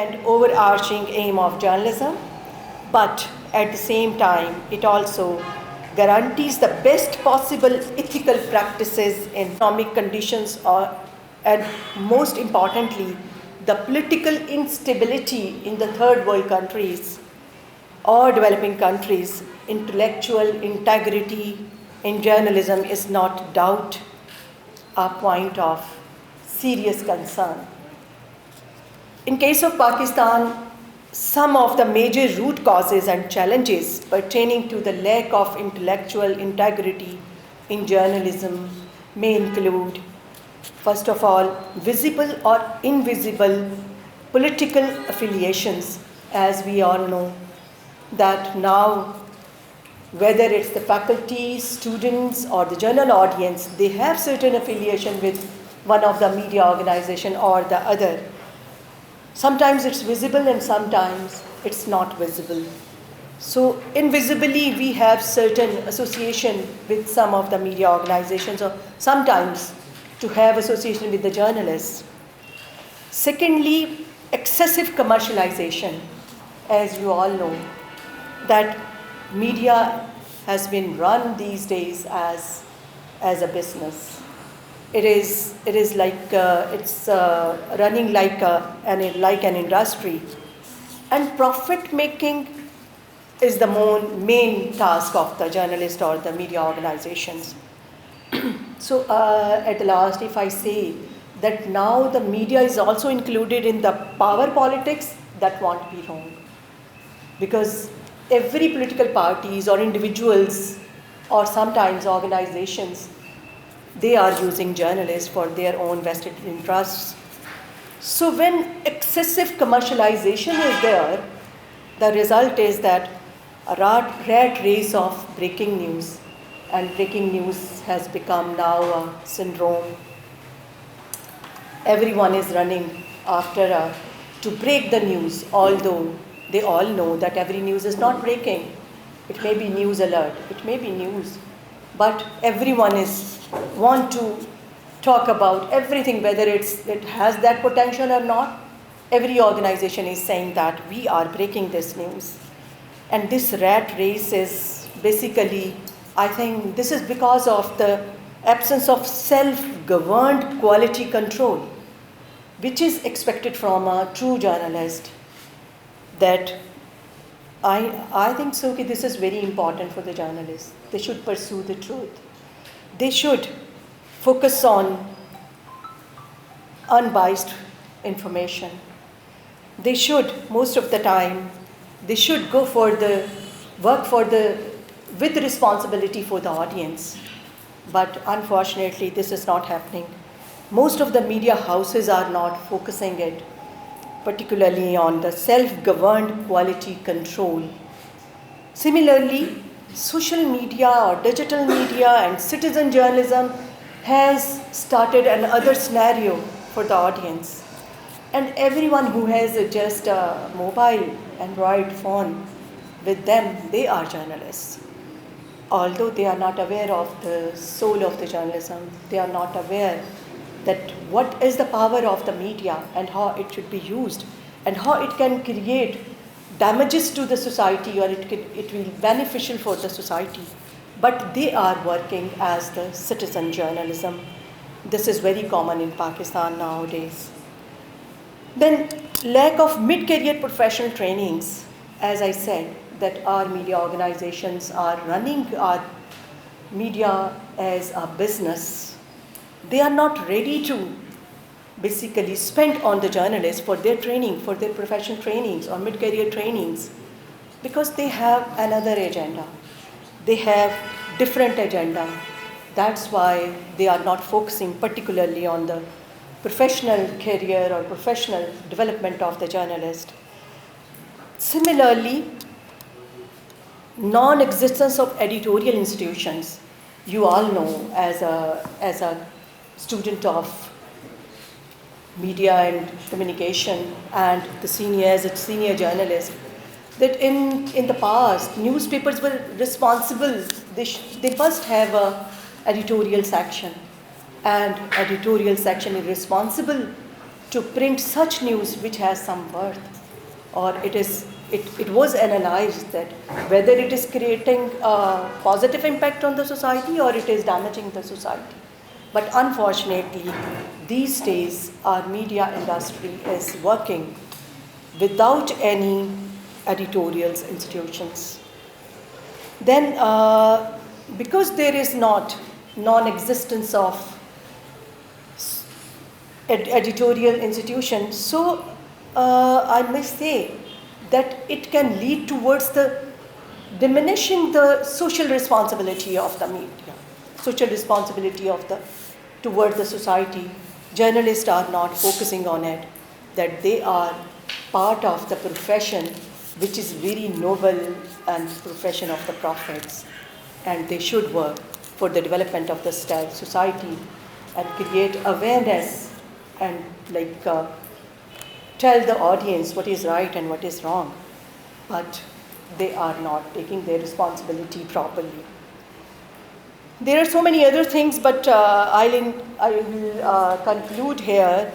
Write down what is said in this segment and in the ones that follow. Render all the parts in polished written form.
and overarching aim of journalism, but at the same time, it also guarantees the best possible ethical practices in economic conditions, and most importantly, the political instability in the third world countries or developing countries. Intellectual integrity in journalism is not doubt a point of serious concern. In case of Pakistan, some of the major root causes and challenges pertaining to the lack of intellectual integrity in journalism may include, first of all, visible or invisible political affiliations. As we all know, that now, whether it's the faculty, students, or the general audience, they have certain affiliation with one of the media organization or the other. Sometimes it's visible and sometimes it's not visible. So invisibly, we have certain association with some of the media organizations, or sometimes to have association with the journalists. Secondly, excessive commercialization. As you all know, that media has been run these days as a business. It is like it's running like an industry, and profit making is the main task of the journalist or the media organizations. So at the last, if I say that now the media is also included in the power politics, that won't be wrong, because every political parties or individuals or sometimes organizations, they are using journalists for their own vested interests. So when excessive commercialization is there, the result is that a rat race of breaking news, and breaking news has become now a syndrome. Everyone is running after to break the news, although they all know that every news is not breaking. It may be news alert, it may be news, but everyone want to talk about everything, whether it has that potential or not. Every organization is saying that we are breaking this news. And this rat race is basically, I think this is because of the absence of self-governed quality control, which is expected from a true journalist. That I think so, this is very important for the journalists. They should pursue the truth. They should focus on unbiased information. They should, most of the time, they should go for the work with responsibility for the audience. But unfortunately, this is not happening. Most of the media houses are not focusing it particularly on the self-governed quality control. Similarly, social media or digital media and citizen journalism has started another scenario for the audience. And everyone who has just a mobile Android phone with them, they are journalists. Although they are not aware of the soul of the journalism, they are not aware that what is the power of the media and how it should be used and how it can create damages to the society, or it will be beneficial for the society. But they are working as the citizen journalism. This is very common in Pakistan nowadays. Then lack of mid-career professional trainings. As I said, that our media organizations are running our media as a business. They are not ready to basically spend on the journalists for their training, for their professional trainings or mid-career trainings, because they have another agenda. They have different agenda. That's why they are not focusing particularly on the professional career or professional development of the journalist. Similarly, non-existence of editorial institutions. You all know, as a student of media and communication and as a senior journalist, that in the past, newspapers were responsible. They must have a editorial section, and editorial section is responsible to print such news which has some worth, or it was analyzed that whether it is creating a positive impact on the society or it is damaging the society. But unfortunately, these days our media industry is working without any editorials institutions. Then because there is non-existence of editorial institutions, so I must say that it can lead towards the diminishing the social responsibility of the media, social responsibility toward the society. Journalists are not focusing on it, that they are part of the profession which is very noble and profession of the prophets, and they should work for the development of the society and create awareness and tell the audience what is right and what is wrong, but they are not taking their responsibility properly. There are so many other things, but I will conclude here.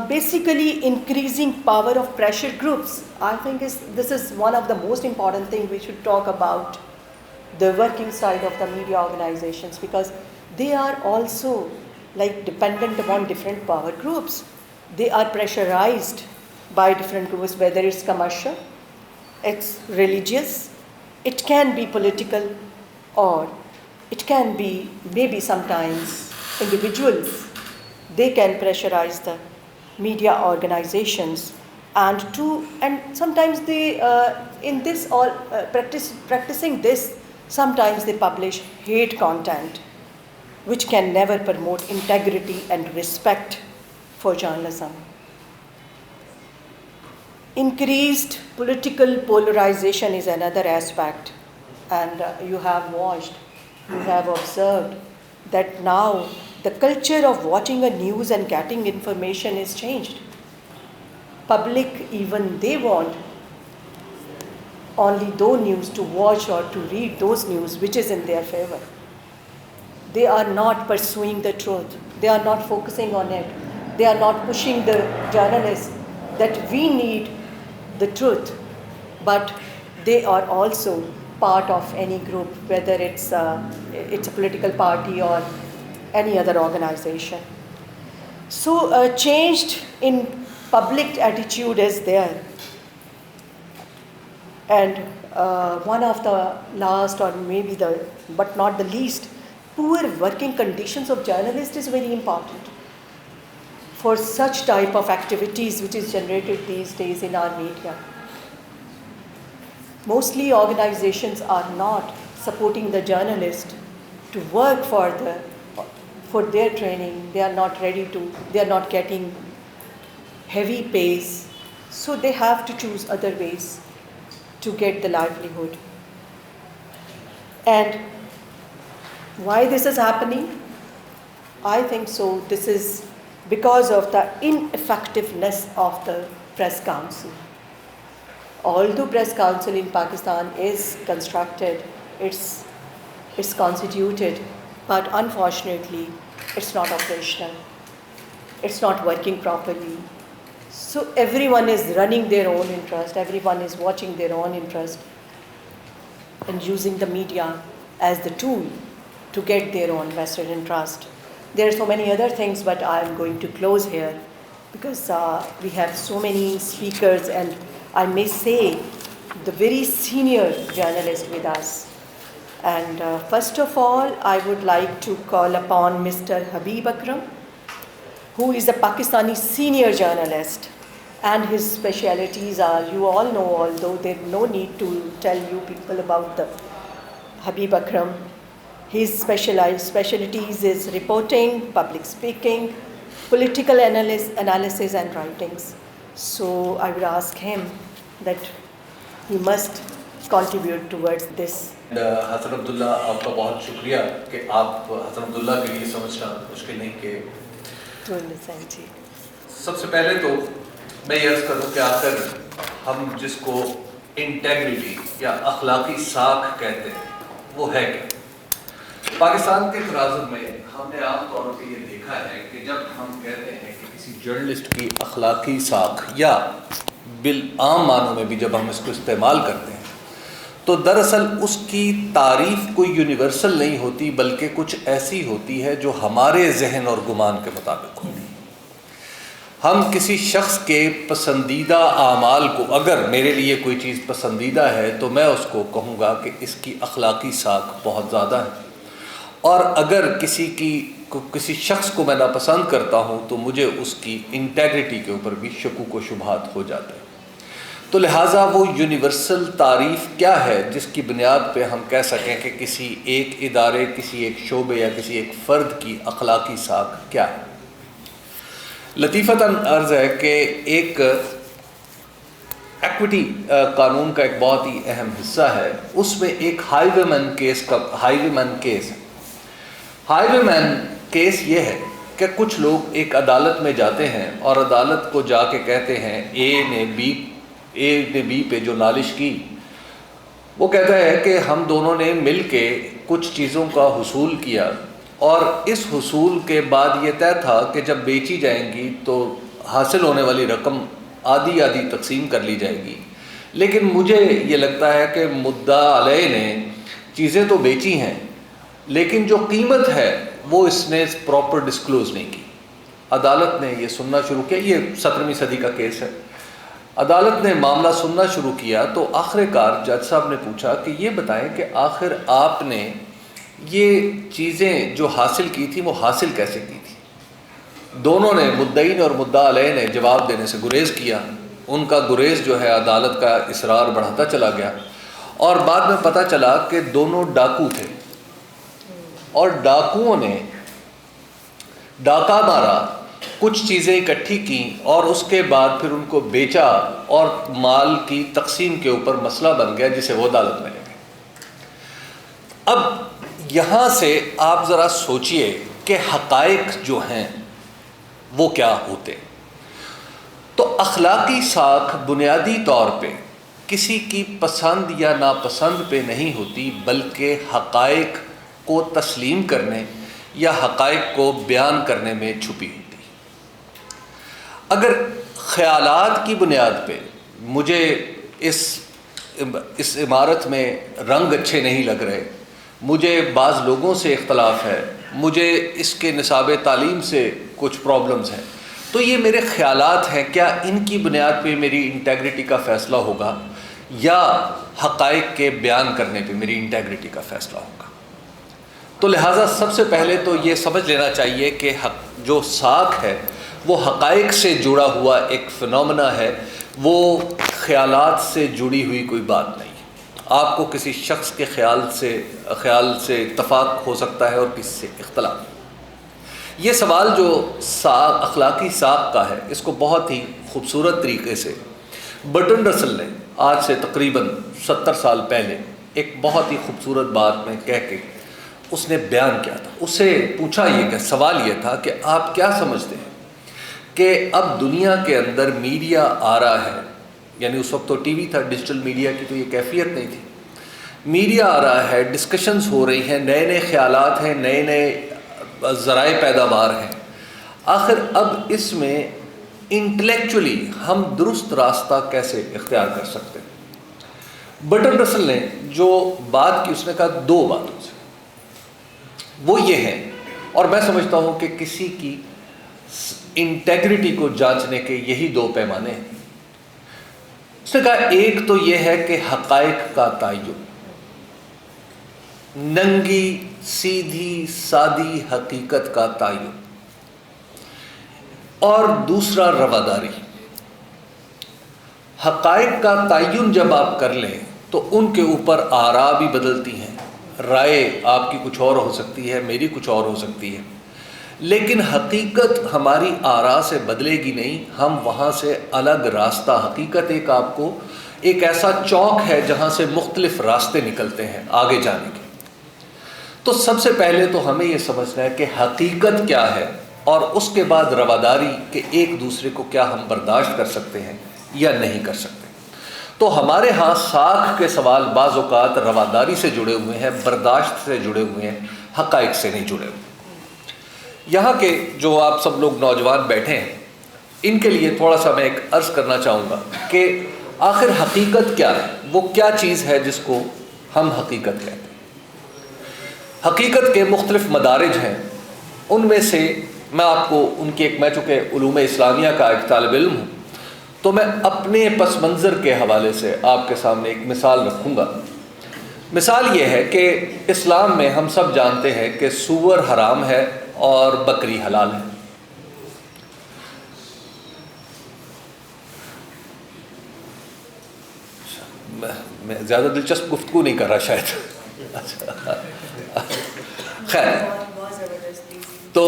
Basically, increasing power of pressure groups. I think this is one of the most important things we should talk about, the working side of the media organizations, because they are also dependent upon different power groups. They are pressurized by different groups, whether it's commercial, it's religious, it can be political, or it can be maybe sometimes individuals. They can pressurize the media organizations, and sometimes they in this all practicing this, sometimes they publish hate content which can never promote integrity and respect for journalism. Increased political polarization is another aspect, and you have observed that now the culture of watching a news and getting information is changed. Public, even they want only those news to watch or to read those news which is in their favor. They are not pursuing the truth. They are not focusing on it. They are not pushing the journalists that we need the truth, but they are also part of any group, whether it's a political party or any other organization. So changed in public attitude is there. And one of the last, or maybe but not the least, poor working conditions of journalists is very important for such type of activities which is generated these days in our media. Mostly organizations are not supporting the journalist to work for their training. They are not they are not getting heavy pays, so they have to choose other ways to get the livelihood. And why this is happening? I think so. This is because of the ineffectiveness of the press council. Although press council in Pakistan is constructed, it's constituted, but unfortunately, it's not operational. It's not working properly. So everyone is running their own interest. Everyone is watching their own interest and using the media as the tool to get their own vested interest. There are so many other things, but I'm going to close here because we have so many speakers, and I may say the very senior journalist with us. And first of all, I would like to call upon Mr. Habib Akram, who is a Pakistani senior journalist, and his specialities are, you all know, although there's no need to tell you people about the Habib Akram. His specialties is reporting, public speaking, political analysis and writings. So I would ask him that he must contribute towards this. Hasan Abdullah, आपका बहुत शुक्रिया कि आप हसन अब्दुल्ला के लिए समझना मुश्किल नहीं कि सबसे पहले तो मैं ये अर्ज़ करूँ कि आखिर हम जिसको इंटेग्रिटी या अखलाकी साख कहते हैं वो है क्या। पाकिस्तान के तराजू में हमने आम तौर पर ये देखा है कि जब हम कहते हैं कि किसी کسی جرنلسٹ کی اخلاقی ساکھ، یا بالعام معنوں میں بھی جب ہم اس کو استعمال کرتے ہیں تو دراصل اس کی تعریف کوئی یونیورسل نہیں ہوتی، بلکہ کچھ ایسی ہوتی ہے جو ہمارے ذہن اور گمان کے مطابق ہوتی ہے۔ ہم کسی شخص کے پسندیدہ اعمال کو، اگر میرے لیے کوئی چیز پسندیدہ ہے تو میں اس کو کہوں گا کہ اس کی اخلاقی ساکھ بہت زیادہ ہے، اور اگر کسی شخص کو میں ناپسند کرتا ہوں تو مجھے اس کی انٹیگریٹی کے اوپر بھی شکوک و شبہات ہو جاتے ہیں۔ تو لہٰذا وہ یونیورسل تعریف کیا ہے جس کی بنیاد پہ ہم کہہ سکیں کہ کسی ایک ادارے، کسی ایک شعبے یا کسی ایک فرد کی اخلاقی ساکھ کیا ہے؟ لطیفتاً عرض ہے کہ ایک ایکوٹی قانون کا ایک بہت ہی اہم حصہ ہے، اس میں ایک ہائی وے مین کیس یہ ہے کہ کچھ لوگ ایک عدالت میں جاتے ہیں اور عدالت کو جا کے کہتے ہیں اے نے بی پہ جو نالش کی، وہ کہتا ہے کہ ہم دونوں نے مل کے کچھ چیزوں کا حصول کیا، اور اس حصول کے بعد یہ طے تھا کہ جب بیچی جائیں گی تو حاصل ہونے والی رقم آدھی آدھی تقسیم کر لی جائے گی، لیکن مجھے یہ لگتا ہے کہ مدعا علیہ نے چیزیں تو بیچی ہیں لیکن جو قیمت ہے وہ اس نے پراپر ڈسکلوز نہیں کی۔ عدالت نے یہ سننا شروع کیا، یہ 17ویں صدی کا کیس ہے۔ عدالت نے معاملہ سننا شروع کیا تو آخر کار جج صاحب نے پوچھا کہ یہ بتائیں کہ آخر آپ نے یہ چیزیں جو حاصل کی تھی وہ حاصل کیسے کی تھی؟ دونوں نے، مدعی نے اور مدعا علیہ نے، جواب دینے سے گریز کیا۔ ان کا گریز جو ہے عدالت کا اصرار بڑھاتا چلا گیا، اور بعد میں پتہ چلا کہ دونوں ڈاکو تھے، اور ڈاکوؤں نے ڈاکہ مارا، کچھ چیزیں اکٹھی کیں اور اس کے بعد پھر ان کو بیچا، اور مال کی تقسیم کے اوپر مسئلہ بن گیا جسے وہ عدالت میں لے گئے۔ اب یہاں سے آپ ذرا سوچئے کہ حقائق جو ہیں وہ کیا ہوتے۔ تو اخلاقی ساکھ بنیادی طور پہ کسی کی پسند یا ناپسند پہ نہیں ہوتی، بلکہ حقائق کو تسلیم کرنے یا حقائق کو بیان کرنے میں چھپی ہوتی۔ اگر خیالات کی بنیاد پہ مجھے اس عمارت میں رنگ اچھے نہیں لگ رہے، مجھے بعض لوگوں سے اختلاف ہے، مجھے اس کے نصاب تعلیم سے کچھ پرابلمز ہیں، تو یہ میرے خیالات ہیں، کیا ان کی بنیاد پہ میری انٹیگریٹی کا فیصلہ ہوگا یا حقائق کے بیان کرنے پہ میری انٹیگریٹی کا فیصلہ ہوگا؟ تو لہٰذا سب سے پہلے تو یہ سمجھ لینا چاہیے کہ جو ساکھ ہے وہ حقائق سے جڑا ہوا ایک فنومنا ہے، وہ خیالات سے جڑی ہوئی کوئی بات نہیں ہے۔ آپ کو کسی شخص کے خیال سے اتفاق ہو سکتا ہے اور کسی سے اختلاف۔ یہ سوال جو اخلاقی ساکھ کا ہے، اس کو بہت ہی خوبصورت طریقے سے برٹن رسل نے آج سے تقریباً 70 سال پہلے ایک بہت ہی خوبصورت بات میں کہہ کے اس نے بیان کیا تھا۔ اسے پوچھا یہ کہ سوال یہ تھا کہ آپ کیا سمجھتے ہیں کہ اب دنیا کے اندر میڈیا آ رہا ہے، یعنی اس وقت تو ٹی وی تھا، ڈیجیٹل میڈیا کی تو یہ کیفیت نہیں تھی، میڈیا آ رہا ہے، ڈسکشنز ہو رہی ہیں، نئے نئے خیالات ہیں، نئے نئے ذرائع پیداوار ہیں، آخر اب اس میں انٹلیکچولی ہم درست راستہ کیسے اختیار کر سکتے ہیں؟ برٹن رسل نے جو بات کی، اس نے کہا دو باتوں سے، وہ یہ ہے، اور میں سمجھتا ہوں کہ کسی کی انٹیگریٹی کو جانچنے کے یہی دو پیمانے ہیں۔ اس نے کہا ایک تو یہ ہے کہ حقائق کا تعین، ننگی سیدھی سادی حقیقت کا تعین، اور دوسرا رواداری۔ حقائق کا تعین جب آپ کر لیں تو ان کے اوپر آراء بھی بدلتی ہیں، رائے آپ کی کچھ اور ہو سکتی ہے، میری کچھ اور ہو سکتی ہے، لیکن حقیقت ہماری آراء سے بدلے گی نہیں، ہم وہاں سے الگ راستہ، حقیقت آپ کو ایک ایسا چوک ہے جہاں سے مختلف راستے نکلتے ہیں آگے جانے کے۔ تو سب سے پہلے تو ہمیں یہ سمجھنا ہے کہ حقیقت کیا ہے، اور اس کے بعد رواداری کہ ایک دوسرے کو کیا ہم برداشت کر سکتے ہیں یا نہیں کر سکتے۔ تو ہمارے ہاں ساکھ کے سوال بعض اوقات رواداری سے جڑے ہوئے ہیں، برداشت سے جڑے ہوئے ہیں، حقائق سے نہیں جڑے ہوئے۔ یہاں کے جو آپ سب لوگ نوجوان بیٹھے ہیں، ان کے لیے تھوڑا سا میں ایک عرض کرنا چاہوں گا کہ آخر حقیقت کیا ہے، وہ کیا چیز ہے جس کو ہم حقیقت کہتے ہیں۔ حقیقت کے مختلف مدارج ہیں، ان میں سے میں آپ کو ان کی میں چونکہ علوم اسلامیہ کا ایک طالب علم ہوں تو میں اپنے پس منظر کے حوالے سے آپ کے سامنے ایک مثال رکھوں گا۔ مثال یہ ہے کہ اسلام میں ہم سب جانتے ہیں کہ سور حرام ہے اور بکری حلال ہے۔ میں زیادہ دلچسپ گفتگو نہیں کر رہا شاید۔ خیر، تو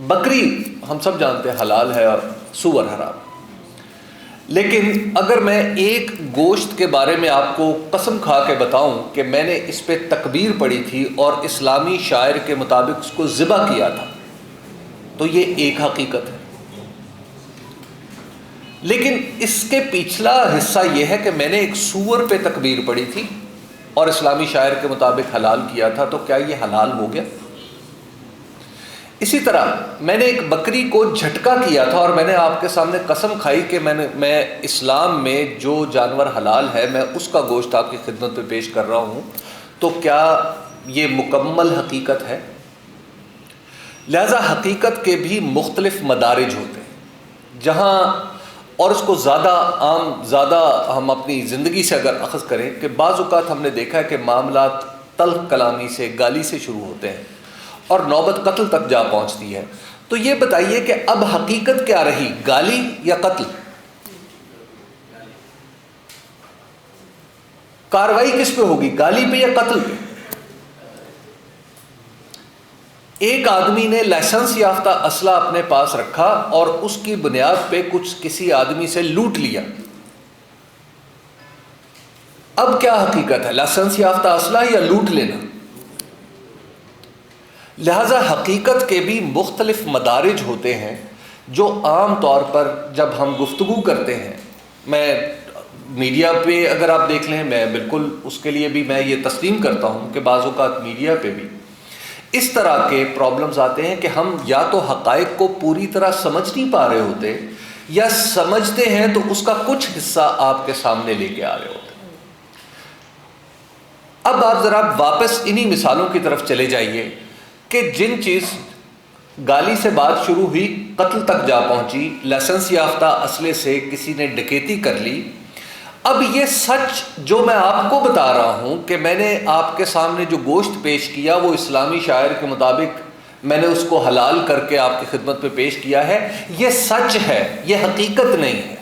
بکری ہم سب جانتے ہیں حلال ہے اور سور حرام، لیکن اگر میں ایک گوشت کے بارے میں آپ کو قسم کھا کے بتاؤں کہ میں نے اس پہ تکبیر پڑھی تھی اور اسلامی شاعر کے مطابق اس کو ذبح کیا تھا، تو یہ ایک حقیقت ہے۔ لیکن اس کے پچھلا حصہ یہ ہے کہ میں نے ایک سور پہ تکبیر پڑھی تھی اور اسلامی شاعر کے مطابق حلال کیا تھا، تو کیا یہ حلال ہو گیا؟ اسی طرح میں نے ایک بکری کو جھٹکا کیا تھا اور میں نے آپ کے سامنے قسم کھائی کہ میں اسلام میں جو جانور حلال ہے میں اس کا گوشت آپ کی خدمت میں پیش کر رہا ہوں، تو کیا یہ مکمل حقیقت ہے؟ لہذا حقیقت کے بھی مختلف مدارج ہوتے ہیں، جہاں اور اس کو زیادہ ہم اپنی زندگی سے اگر اخذ کریں کہ بعض اوقات ہم نے دیکھا ہے کہ معاملات تلخ کلامی سے، گالی سے شروع ہوتے ہیں اور نوبت قتل تک جا پہنچتی ہے۔ تو یہ بتائیے کہ اب حقیقت کیا رہی، گالی یا قتل؟ کاروائی کس پہ ہوگی، گالی پہ یا قتل پہ؟ ایک آدمی نے لائسنس یافتہ اسلحہ اپنے پاس رکھا اور اس کی بنیاد پہ کسی آدمی سے لوٹ لیا، اب کیا حقیقت ہے، لائسنس یافتہ اسلحہ یا لوٹ لینا؟ لہذا حقیقت کے بھی مختلف مدارج ہوتے ہیں جو عام طور پر جب ہم گفتگو کرتے ہیں، میں میڈیا پہ اگر آپ دیکھ لیں، میں بالکل اس کے لیے بھی میں یہ تسلیم کرتا ہوں کہ بعض اوقات میڈیا پہ بھی اس طرح کے پرابلمز آتے ہیں کہ ہم یا تو حقائق کو پوری طرح سمجھ نہیں پا رہے ہوتے، یا سمجھتے ہیں تو اس کا کچھ حصہ آپ کے سامنے لے کے آ رہے ہوتے۔ اب آپ ذرا واپس انہی مثالوں کی طرف چلے جائیے کہ جن چیز گالی سے بات شروع ہوئی، قتل تک جا پہنچی، لائسنس یافتہ اسلحے سے کسی نے ڈکیتی کر لی۔ اب یہ سچ جو میں آپ کو بتا رہا ہوں کہ میں نے آپ کے سامنے جو گوشت پیش کیا وہ اسلامی شاعر کے مطابق میں نے اس کو حلال کر کے آپ کی خدمت پہ پیش کیا ہے، یہ سچ ہے، یہ حقیقت نہیں ہے۔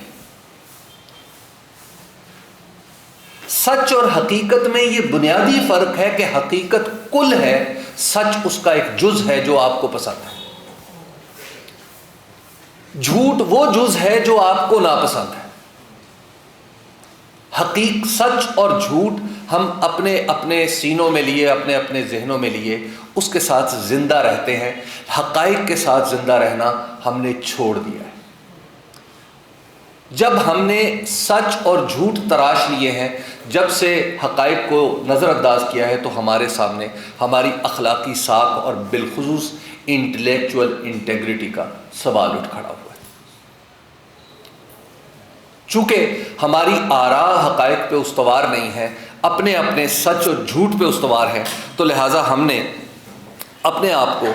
سچ اور حقیقت میں یہ بنیادی فرق ہے کہ حقیقت کل ہے، سچ اس کا ایک جز ہے جو آپ کو پسند ہے، جھوٹ وہ جز ہے جو آپ کو ناپسند ہے۔ سچ اور جھوٹ ہم اپنے سینوں میں لیے، اپنے ذہنوں میں لیے اس کے ساتھ زندہ رہتے ہیں، حقائق کے ساتھ زندہ رہنا ہم نے چھوڑ دیا ہے۔ جب ہم نے سچ اور جھوٹ تراش لیے ہیں، جب سے حقائق کو نظر انداز کیا ہے، تو ہمارے سامنے ہماری اخلاقی ساکھ اور بالخصوص انٹلیکچوئل انٹیگریٹی کا سوال اٹھ کھڑا ہوا ہے۔ چونکہ ہماری آراء حقائق پہ استوار نہیں ہے، اپنے سچ اور جھوٹ پہ استوار ہے، تو لہٰذا ہم نے اپنے آپ کو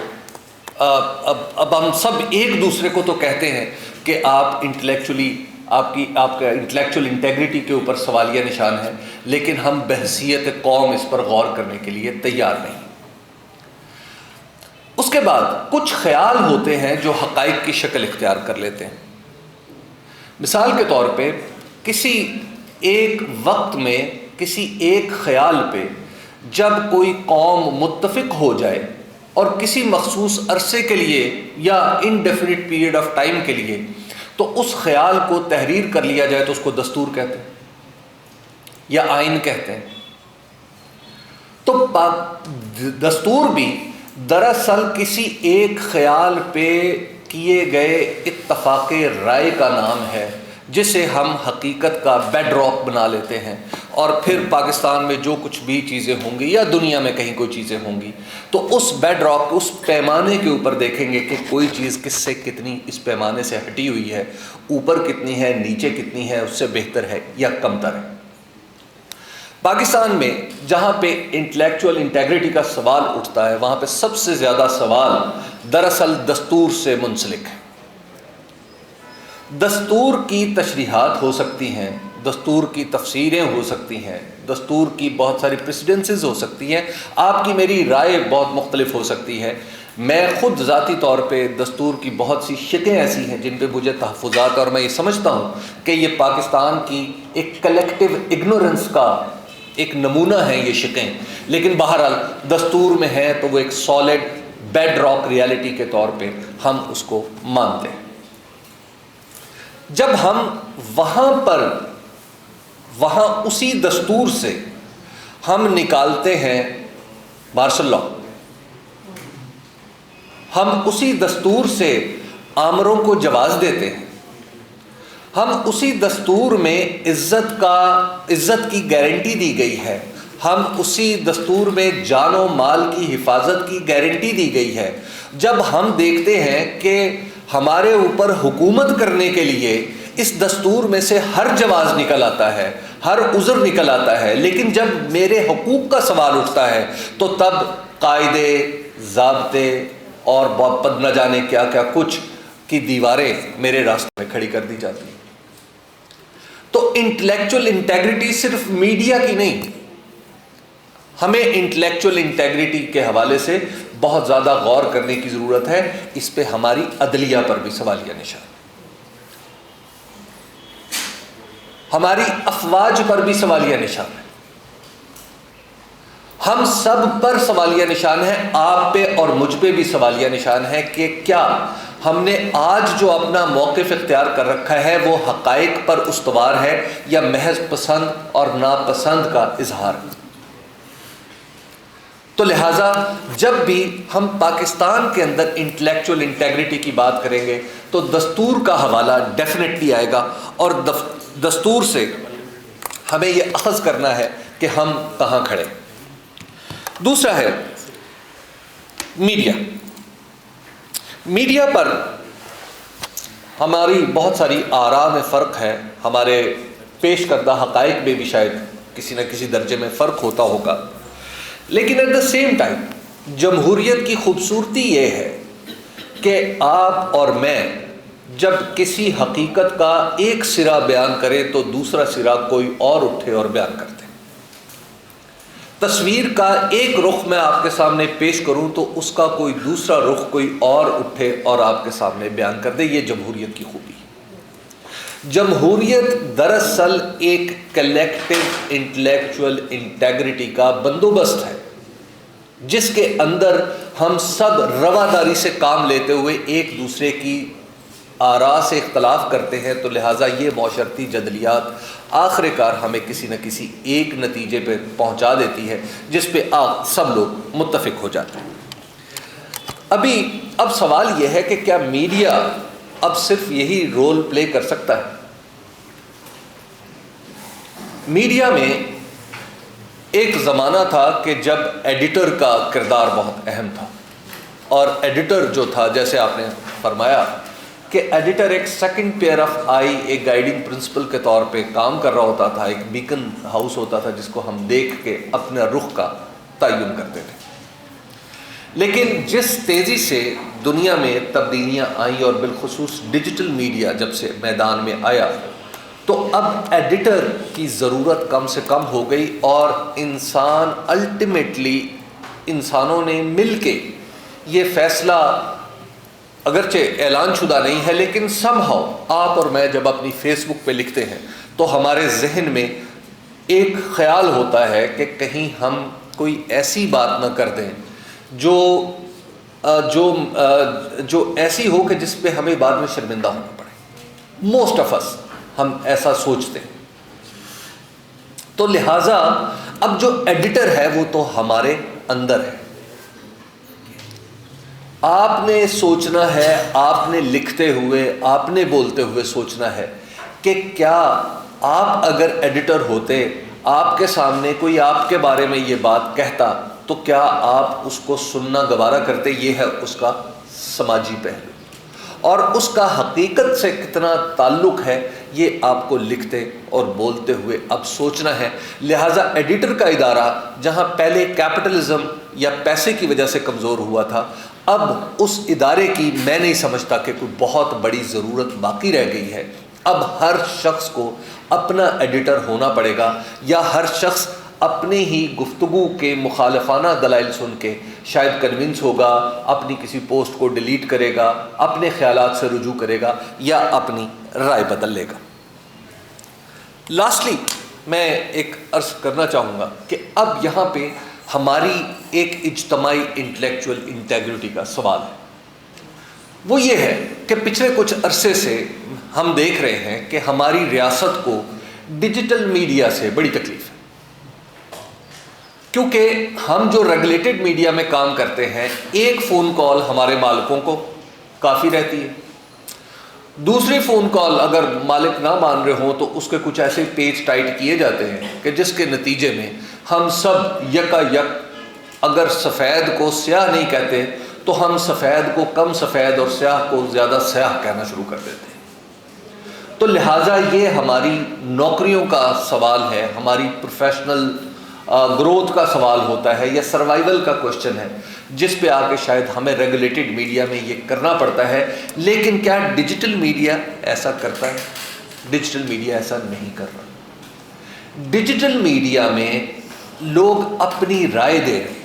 اب ہم سب ایک دوسرے کو تو کہتے ہیں کہ آپ انٹلیکچولی آپ کا انٹلیکچوئل انٹیگریٹی کے اوپر سوالیہ نشان ہے، لیکن ہم بحیثیت قوم اس پر غور کرنے کے لیے تیار نہیں۔ اس کے بعد کچھ خیال ہوتے ہیں جو حقائق کی شکل اختیار کر لیتے ہیں۔ مثال کے طور پہ کسی ایک وقت میں کسی ایک خیال پہ جب کوئی قوم متفق ہو جائے اور کسی مخصوص عرصے کے لیے یا انڈیفینٹ پیریڈ آف ٹائم کے لیے تو اس خیال کو تحریر کر لیا جائے تو اس کو دستور کہتے ہیں یا آئین کہتے ہیں۔ تو دستور بھی دراصل کسی ایک خیال پہ کیے گئے اتفاق رائے کا نام ہے، جسے ہم حقیقت کا بیڈ راک بنا لیتے ہیں، اور پھر پاکستان میں جو کچھ بھی چیزیں ہوں گی یا دنیا میں کہیں کوئی چیزیں ہوں گی تو اس بیڈ راک، اس پیمانے کے اوپر دیکھیں گے کہ کوئی چیز کس سے کتنی اس پیمانے سے ہٹی ہوئی ہے، اوپر کتنی ہے، نیچے کتنی ہے، اس سے بہتر ہے یا کمتر ہے۔ پاکستان میں جہاں پہ انٹلیکچوئل انٹیگریٹی کا سوال اٹھتا ہے وہاں پہ سب سے زیادہ سوال دراصل دستور سے منسلک ہے۔ دستور کی تشریحات ہو سکتی ہیں، دستور کی تفسیریں ہو سکتی ہیں، دستور کی بہت ساری پریسیڈنسز ہو سکتی ہیں، آپ کی میری رائے بہت مختلف ہو سکتی ہے۔ میں خود ذاتی طور پہ دستور کی بہت سی شقیں ایسی ہیں جن پہ مجھے تحفظات، اور میں یہ سمجھتا ہوں کہ یہ پاکستان کی ایک کلیکٹیو اگنورنس کا ایک نمونہ ہے یہ شقیں، لیکن بہرحال دستور میں ہے تو وہ ایک سالڈ بیڈ راک ریالٹی کے طور پہ ہم اس کو مانتے ہیں۔ جب ہم وہاں اسی دستور سے ہم نکالتے ہیں مارشل لا، ہم اسی دستور سے آمروں کو جواز دیتے ہیں، ہم اسی دستور میں عزت کی گارنٹی دی گئی ہے، ہم اسی دستور میں جان و مال کی حفاظت کی گارنٹی دی گئی ہے، جب ہم دیکھتے ہیں کہ ہمارے اوپر حکومت کرنے کے لیے اس دستور میں سے ہر جواز نکل آتا ہے، ہر عذر نکل آتا ہے، لیکن جب میرے حقوق کا سوال اٹھتا ہے تو تب قاعدے، ضابطے اور بد نہ جانے کیا کیا کچھ کی دیواریں میرے راستے میں کھڑی کر دی جاتی ہیں۔ تو انٹلیکچوئل انٹیگریٹی صرف میڈیا کی نہیں، ہمیں انٹلیکچوئل انٹیگریٹی کے حوالے سے بہت زیادہ غور کرنے کی ضرورت ہے۔ اس پہ ہماری عدلیہ پر بھی سوالیہ نشان، ہماری افواج پر بھی سوالیہ نشان ہے، ہم سب پر سوالیہ نشان ہے، آپ پہ اور مجھ پہ بھی سوالیہ نشان ہے کہ کیا ہم نے آج جو اپنا موقف اختیار کر رکھا ہے وہ حقائق پر استوار ہے یا محض پسند اور ناپسند کا اظہار۔ تو لہٰذا جب بھی ہم پاکستان کے اندر انٹلیکچوئل انٹیگریٹی کی بات کریں گے تو دستور کا حوالہ ڈیفینیٹلی آئے گا، اور دستور سے ہمیں یہ اخذ کرنا ہے کہ ہم کہاں کھڑے۔ دوسرا ہے میڈیا پر ہماری بہت ساری آراء میں فرق ہے، ہمارے پیش کردہ حقائق میں بھی شاید کسی نہ کسی درجے میں فرق ہوتا ہوگا، لیکن ایٹ دا سیم ٹائم جمہوریت کی خوبصورتی یہ ہے کہ آپ اور میں جب کسی حقیقت کا ایک سرا بیان کریں تو دوسرا سرا کوئی اور اٹھے اور بیان کرتے ہیں۔ تصویر کا ایک رخ میں آپ کے سامنے پیش کروں تو اس کا کوئی دوسرا رخ کوئی اور اٹھے اور آپ کے سامنے بیان کر دے۔ یہ جمہوریت کی خوبی ہے۔ جمہوریت دراصل ایک کلیکٹیو انٹلیکچوئل انٹیگریٹی کا بندوبست ہے جس کے اندر ہم سب رواداری سے کام لیتے ہوئے ایک دوسرے کی آراء سے اختلاف کرتے ہیں، تو لہٰذا یہ معاشرتی جدلیات آخر کار ہمیں کسی نہ کسی ایک نتیجے پہ پہنچا دیتی ہے جس پہ سب لوگ متفق ہو جاتے ہیں۔ اب سوال یہ ہے کہ کیا میڈیا اب صرف یہی رول پلے کر سکتا ہے؟ میڈیا میں ایک زمانہ تھا کہ جب ایڈیٹر کا کردار بہت اہم تھا، اور ایڈیٹر جو تھا جیسے آپ نے فرمایا کہ ایڈیٹر ایک سیکنڈ پیئر آف آئی، ایک گائیڈنگ پرنسپل کے طور پہ کام کر رہا ہوتا تھا، ایک بیکن ہاؤس ہوتا تھا جس کو ہم دیکھ کے اپنے رخ کا تعین کرتے تھے۔ لیکن جس تیزی سے دنیا میں تبدیلیاں آئیں اور بالخصوص ڈیجیٹل میڈیا جب سے میدان میں آیا تو اب ایڈیٹر کی ضرورت کم سے کم ہو گئی، اور الٹیمیٹلی انسانوں نے مل کے یہ فیصلہ اگرچہ اعلان شدہ نہیں ہے لیکن سم ہاؤ آپ اور میں جب اپنی فیس بک پہ لکھتے ہیں تو ہمارے ذہن میں ایک خیال ہوتا ہے کہ کہیں ہم کوئی ایسی بات نہ کر دیں جو ایسی ہو کہ جس پہ ہمیں بعد میں شرمندہ ہونا پڑے۔ موسٹ آف اس ہم ایسا سوچتے ہیں۔ تو لہٰذا اب جو ایڈیٹر ہے وہ تو ہمارے اندر ہے۔ آپ نے سوچنا ہے، آپ نے لکھتے ہوئے، آپ نے بولتے ہوئے سوچنا ہے کہ کیا آپ اگر ایڈیٹر ہوتے آپ کے سامنے کوئی آپ کے بارے میں یہ بات کہتا تو کیا آپ اس کو سننا گوارا کرتے؟ یہ ہے اس کا سماجی پہلو، اور اس کا حقیقت سے کتنا تعلق ہے یہ آپ کو لکھتے اور بولتے ہوئے اب سوچنا ہے۔ لہٰذا ایڈیٹر کا ادارہ جہاں پہلے کیپٹلزم یا پیسے کی وجہ سے کمزور ہوا تھا، اب اس ادارے کی میں نہیں سمجھتا کہ کوئی بہت بڑی ضرورت باقی رہ گئی ہے۔ اب ہر شخص کو اپنا ایڈیٹر ہونا پڑے گا، یا ہر شخص اپنے ہی گفتگو کے مخالفانہ دلائل سن کے شاید کنونس ہوگا، اپنی کسی پوسٹ کو ڈیلیٹ کرے گا، اپنے خیالات سے رجوع کرے گا، یا اپنی رائے بدل لے گا۔ لاسٹلی میں ایک عرض کرنا چاہوں گا کہ اب یہاں پہ ہماری ایک اجتماعی انٹلیکچوئل انٹیگریٹی کا سوال ہے۔ وہ یہ ہے کہ پچھلے کچھ عرصے سے ہم دیکھ رہے ہیں کہ ہماری ریاست کو ڈیجیٹل میڈیا سے بڑی تکلیف ہے، کیونکہ ہم جو ریگولیٹڈ میڈیا میں کام کرتے ہیں، ایک فون کال ہمارے مالکوں کو کافی رہتی ہے، دوسری فون کال اگر مالک نہ مان رہے ہوں تو اس کے کچھ ایسے پیج ٹائٹ کیے جاتے ہیں کہ جس کے نتیجے میں ہم سب یکا یک اگر سفید کو سیاہ نہیں کہتے تو ہم سفید کو کم سفید اور سیاہ کو زیادہ سیاہ کہنا شروع کر دیتے ہیں۔ تو لہٰذا یہ ہماری نوکریوں کا سوال ہے، ہماری پروفیشنل گروتھ کا سوال ہوتا ہے، یا سروائیول کا کوشچن ہے، جس پہ آ کے شاید ہمیں ریگولیٹڈ میڈیا میں یہ کرنا پڑتا ہے۔ لیکن کیا ڈیجیٹل میڈیا ایسا کرتا ہے؟ ڈیجیٹل میڈیا ایسا نہیں کر رہا۔ ڈیجیٹل میڈیا میں لوگ اپنی رائے دے رہے ہیں،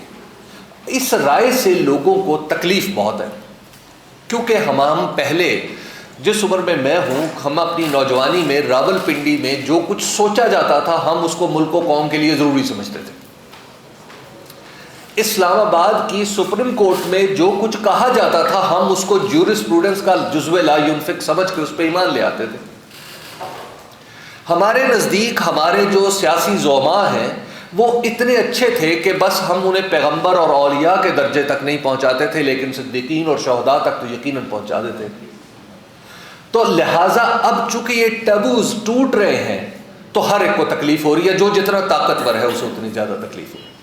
اس رائے سے لوگوں کو تکلیف بہت ہے، کیونکہ ہم پہلے جس عمر میں ہوں، ہم اپنی نوجوانی میں راول پنڈی میں جو کچھ سوچا جاتا تھا ہم اس کو ملک و قوم کے لیے ضروری سمجھتے تھے۔ اسلام آباد کی سپریم کورٹ میں جو کچھ کہا جاتا تھا ہم اس کو جورسپروڈنس کا جزو لا ينفق سمجھ کے اس پہ ایمان لے آتے تھے۔ ہمارے نزدیک ہمارے جو سیاسی زعماء ہیں وہ اتنے اچھے تھے کہ بس ہم انہیں پیغمبر اور اولیاء کے درجے تک نہیں پہنچاتے تھے، لیکن صدیقین اور شہداء تک تو یقیناً پہنچا دیتے تھے۔ تو لہٰذا اب چونکہ یہ ٹیبوز ٹوٹ رہے ہیں تو ہر ایک کو تکلیف ہو رہی ہے، جو جتنا طاقتور ہے اسے اتنی زیادہ تکلیف ہو رہی ہے۔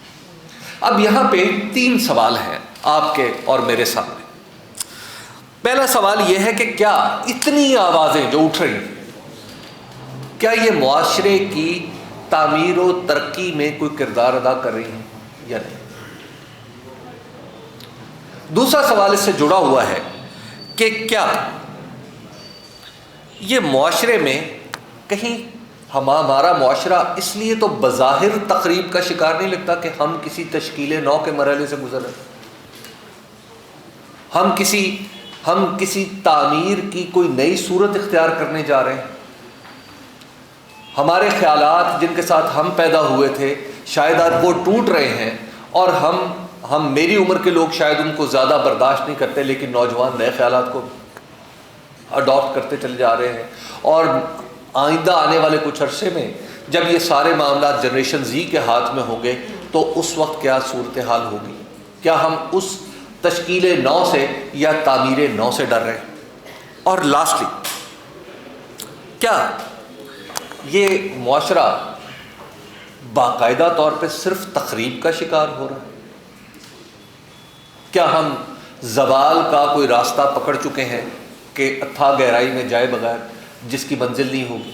اب یہاں پہ 3 سوال ہیں آپ کے اور میرے سامنے۔ پہلا سوال یہ ہے کہ کیا اتنی آوازیں جو اٹھ رہی ہیں، کیا یہ معاشرے کی تعمیر و ترقی میں کوئی کردار ادا کر رہی ہیں یا نہیں؟ دوسرا سوال اس سے جڑا ہوا ہے کہ کیا یہ معاشرے میں کہیں ہمارا معاشرہ اس لیے تو بظاہر تقریب کا شکار نہیں لگتا کہ ہم کسی تشکیل نو کے مرحلے سے گزر رہے ہیں، ہم کسی تعمیر کی کوئی نئی صورت اختیار کرنے جا رہے ہیں، ہمارے خیالات جن کے ساتھ ہم پیدا ہوئے تھے شاید اب وہ ٹوٹ رہے ہیں، اور ہم میری عمر کے لوگ شاید ان کو زیادہ برداشت نہیں کرتے، لیکن نوجوان نئے خیالات کو اڈاپٹ کرتے چلے جا رہے ہیں۔ اور آئندہ آنے والے کچھ عرصے میں جب یہ سارے معاملات جنریشن زی کے ہاتھ میں ہوں گے تو اس وقت کیا صورتحال ہوگی؟ کیا ہم اس تشکیل نو سے یا تعمیر نو سے ڈر رہے ہیں؟ اور لاسٹلی، کیا یہ معاشرہ باقاعدہ طور پہ صرف تخریب کا شکار ہو رہا ہے؟ کیا ہم زوال کا کوئی راستہ پکڑ چکے ہیں کہ اتھا گہرائی میں جائے بغیر جس کی منزل نہیں ہوگی؟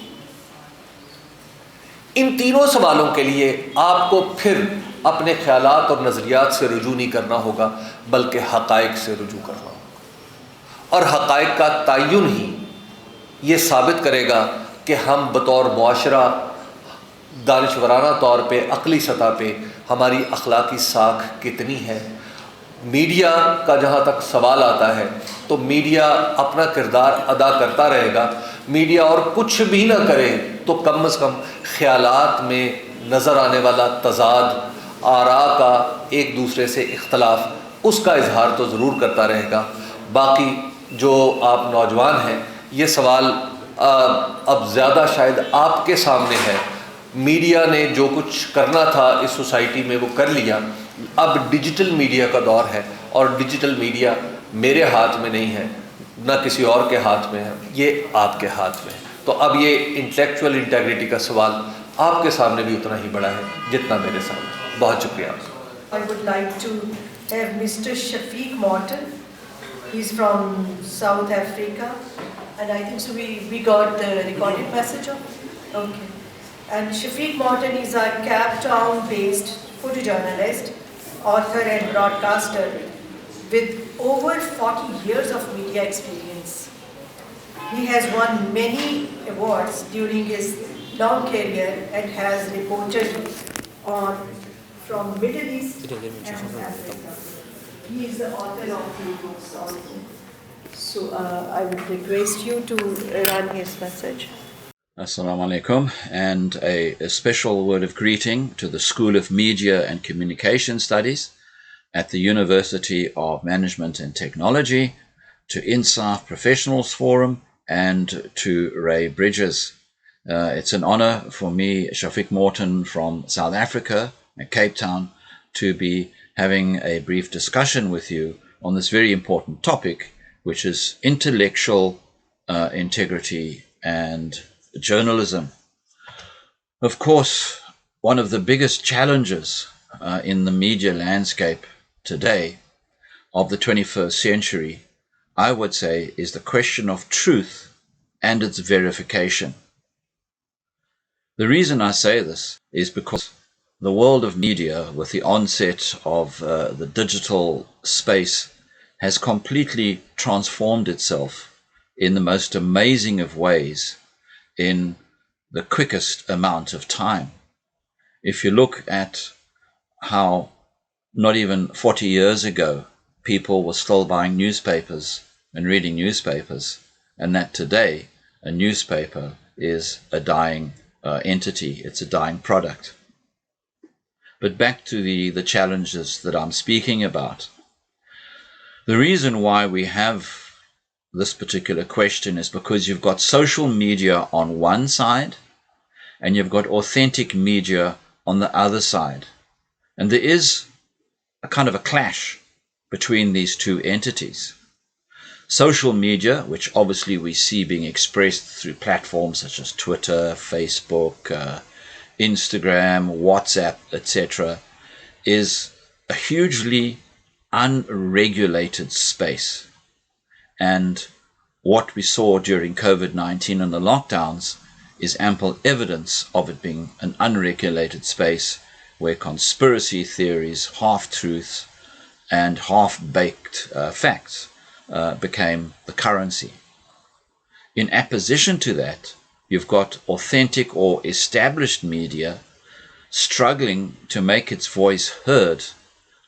ان تینوں سوالوں کے لیے آپ کو پھر اپنے خیالات اور نظریات سے رجوع نہیں کرنا ہوگا، بلکہ حقائق سے رجوع کرنا ہوگا، اور حقائق کا تعین ہی یہ ثابت کرے گا کہ ہم بطور معاشرہ دانشورانہ طور پہ، عقلی سطح پہ ہماری اخلاقی ساکھ کتنی ہے۔ میڈیا کا جہاں تک سوال آتا ہے تو میڈیا اپنا کردار ادا کرتا رہے گا، میڈیا اور کچھ بھی نہ کرے تو کم از کم خیالات میں نظر آنے والا تضاد، آراء کا ایک دوسرے سے اختلاف، اس کا اظہار تو ضرور کرتا رہے گا۔ باقی جو آپ نوجوان ہیں، یہ سوال اب زیادہ شاید آپ کے سامنے ہے۔ میڈیا نے جو کچھ کرنا تھا اس سوسائٹی میں وہ کر لیا، اب ڈیجیٹل میڈیا کا دور ہے، اور ڈیجیٹل میڈیا میرے ہاتھ میں نہیں ہے، نہ کسی اور کے ہاتھ میں ہے، یہ آپ کے ہاتھ میں ہے۔ تو اب یہ انٹلیکچوئل انٹیگریٹی کا سوال आपके सामने भी उतना ही बड़ा है जितना मेरे सामने। बहुत शुक्रिया। I would like to have Mr. Shafiq Morton. He's from South Africa, and I think so we got the recorded message of. Okay. And Shafiq Morton is a Cape Town-based photojournalist, author and broadcaster with over 40 years of media experience. He has won many awards during his long career and has reported on from Middle East and Africa. He is the author of few books also. So I would request you to run his message. Assalamu alaikum, and a special word of greeting to the School of Media and Communication Studies at the University of Management and Technology, to INSAF Professionals Forum, and to Ray Bridges. It's an honor for me, Shafiq Morton from South Africa, Cape Town, to be having a brief discussion with you on this very important topic, which is intellectual integrity and journalism. Of course, one of the biggest challenges in the media landscape today of the 21st century, I would say, is the question of truth and its verification. The reason I say this is because the world of media, with the onset of the digital space, has completely transformed itself in the most amazing of ways in the quickest amount of time. If you look at how not even 40 years ago people were still buying newspapers and reading newspapers, and that today a newspaper is a dying entity, it's a dying product. But back to the challenges that I'm speaking about. The reason why we have this particular question is because you've got social media on one side and you've got authentic media on the other side. And there is a kind of a clash between these two entities. Social media, which obviously we see being expressed through platforms such as Twitter, Facebook, Instagram, WhatsApp, etc., is a hugely unregulated space. And what we saw during COVID-19 and the lockdowns is ample evidence of it being an unregulated space where conspiracy theories, half-truths, and half-baked facts became the currency. In opposition to that, you've got authentic or established media struggling to make its voice heard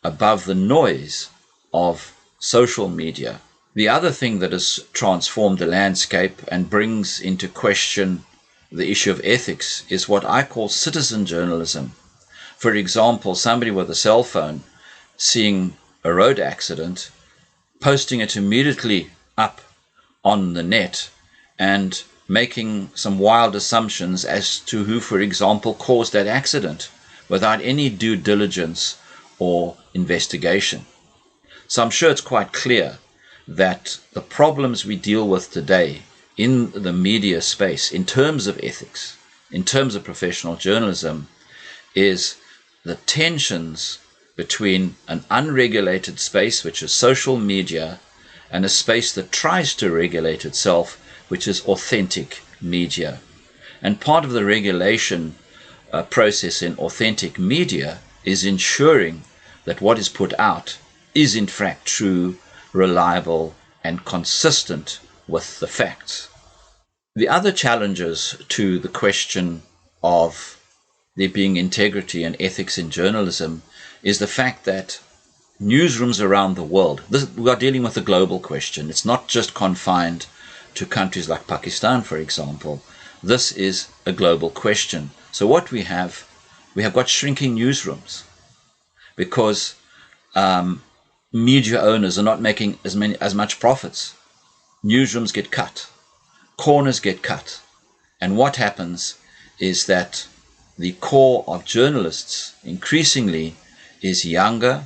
above the noise of social media. The other thing that has transformed the landscape and brings into question the issue of ethics is what I call citizen journalism. For example, somebody with a cell phone seeing a road accident, posting it immediately up on the net and making some wild assumptions as to who, for example, caused that accident without any due diligence or investigation. So I'm sure it's quite clear that the problems we deal with today in the media space, in terms of ethics, in terms of professional journalism, is the tensions between an unregulated space, which is social media, and a space that tries to regulate itself, which is authentic media. And part of the regulation process in authentic media is ensuring that what is put out is in fact true, reliable, and consistent with the facts. The other challenges to the question of there being integrity and ethics in journalism is the fact that newsrooms around the world, we are dealing with a global question. It's not just confined to countries like Pakistan, for example. This is a global question. So what we have got shrinking newsrooms because media owners are not making as much profits. Newsrooms get cut, corners get cut, and what happens is that the core of journalists increasingly is younger,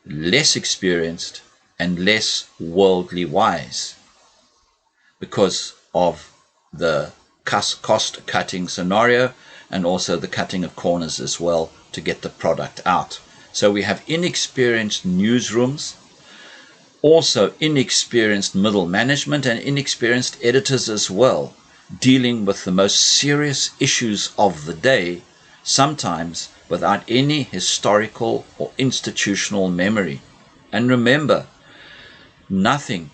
less experienced, and less worldly wise because of the cost-cutting scenario and also the cutting of corners as well to get the product out. So we have inexperienced newsrooms, also inexperienced middle management and inexperienced editors as well, dealing with the most serious issues of the day, sometimes without any historical or institutional memory. And remember, nothing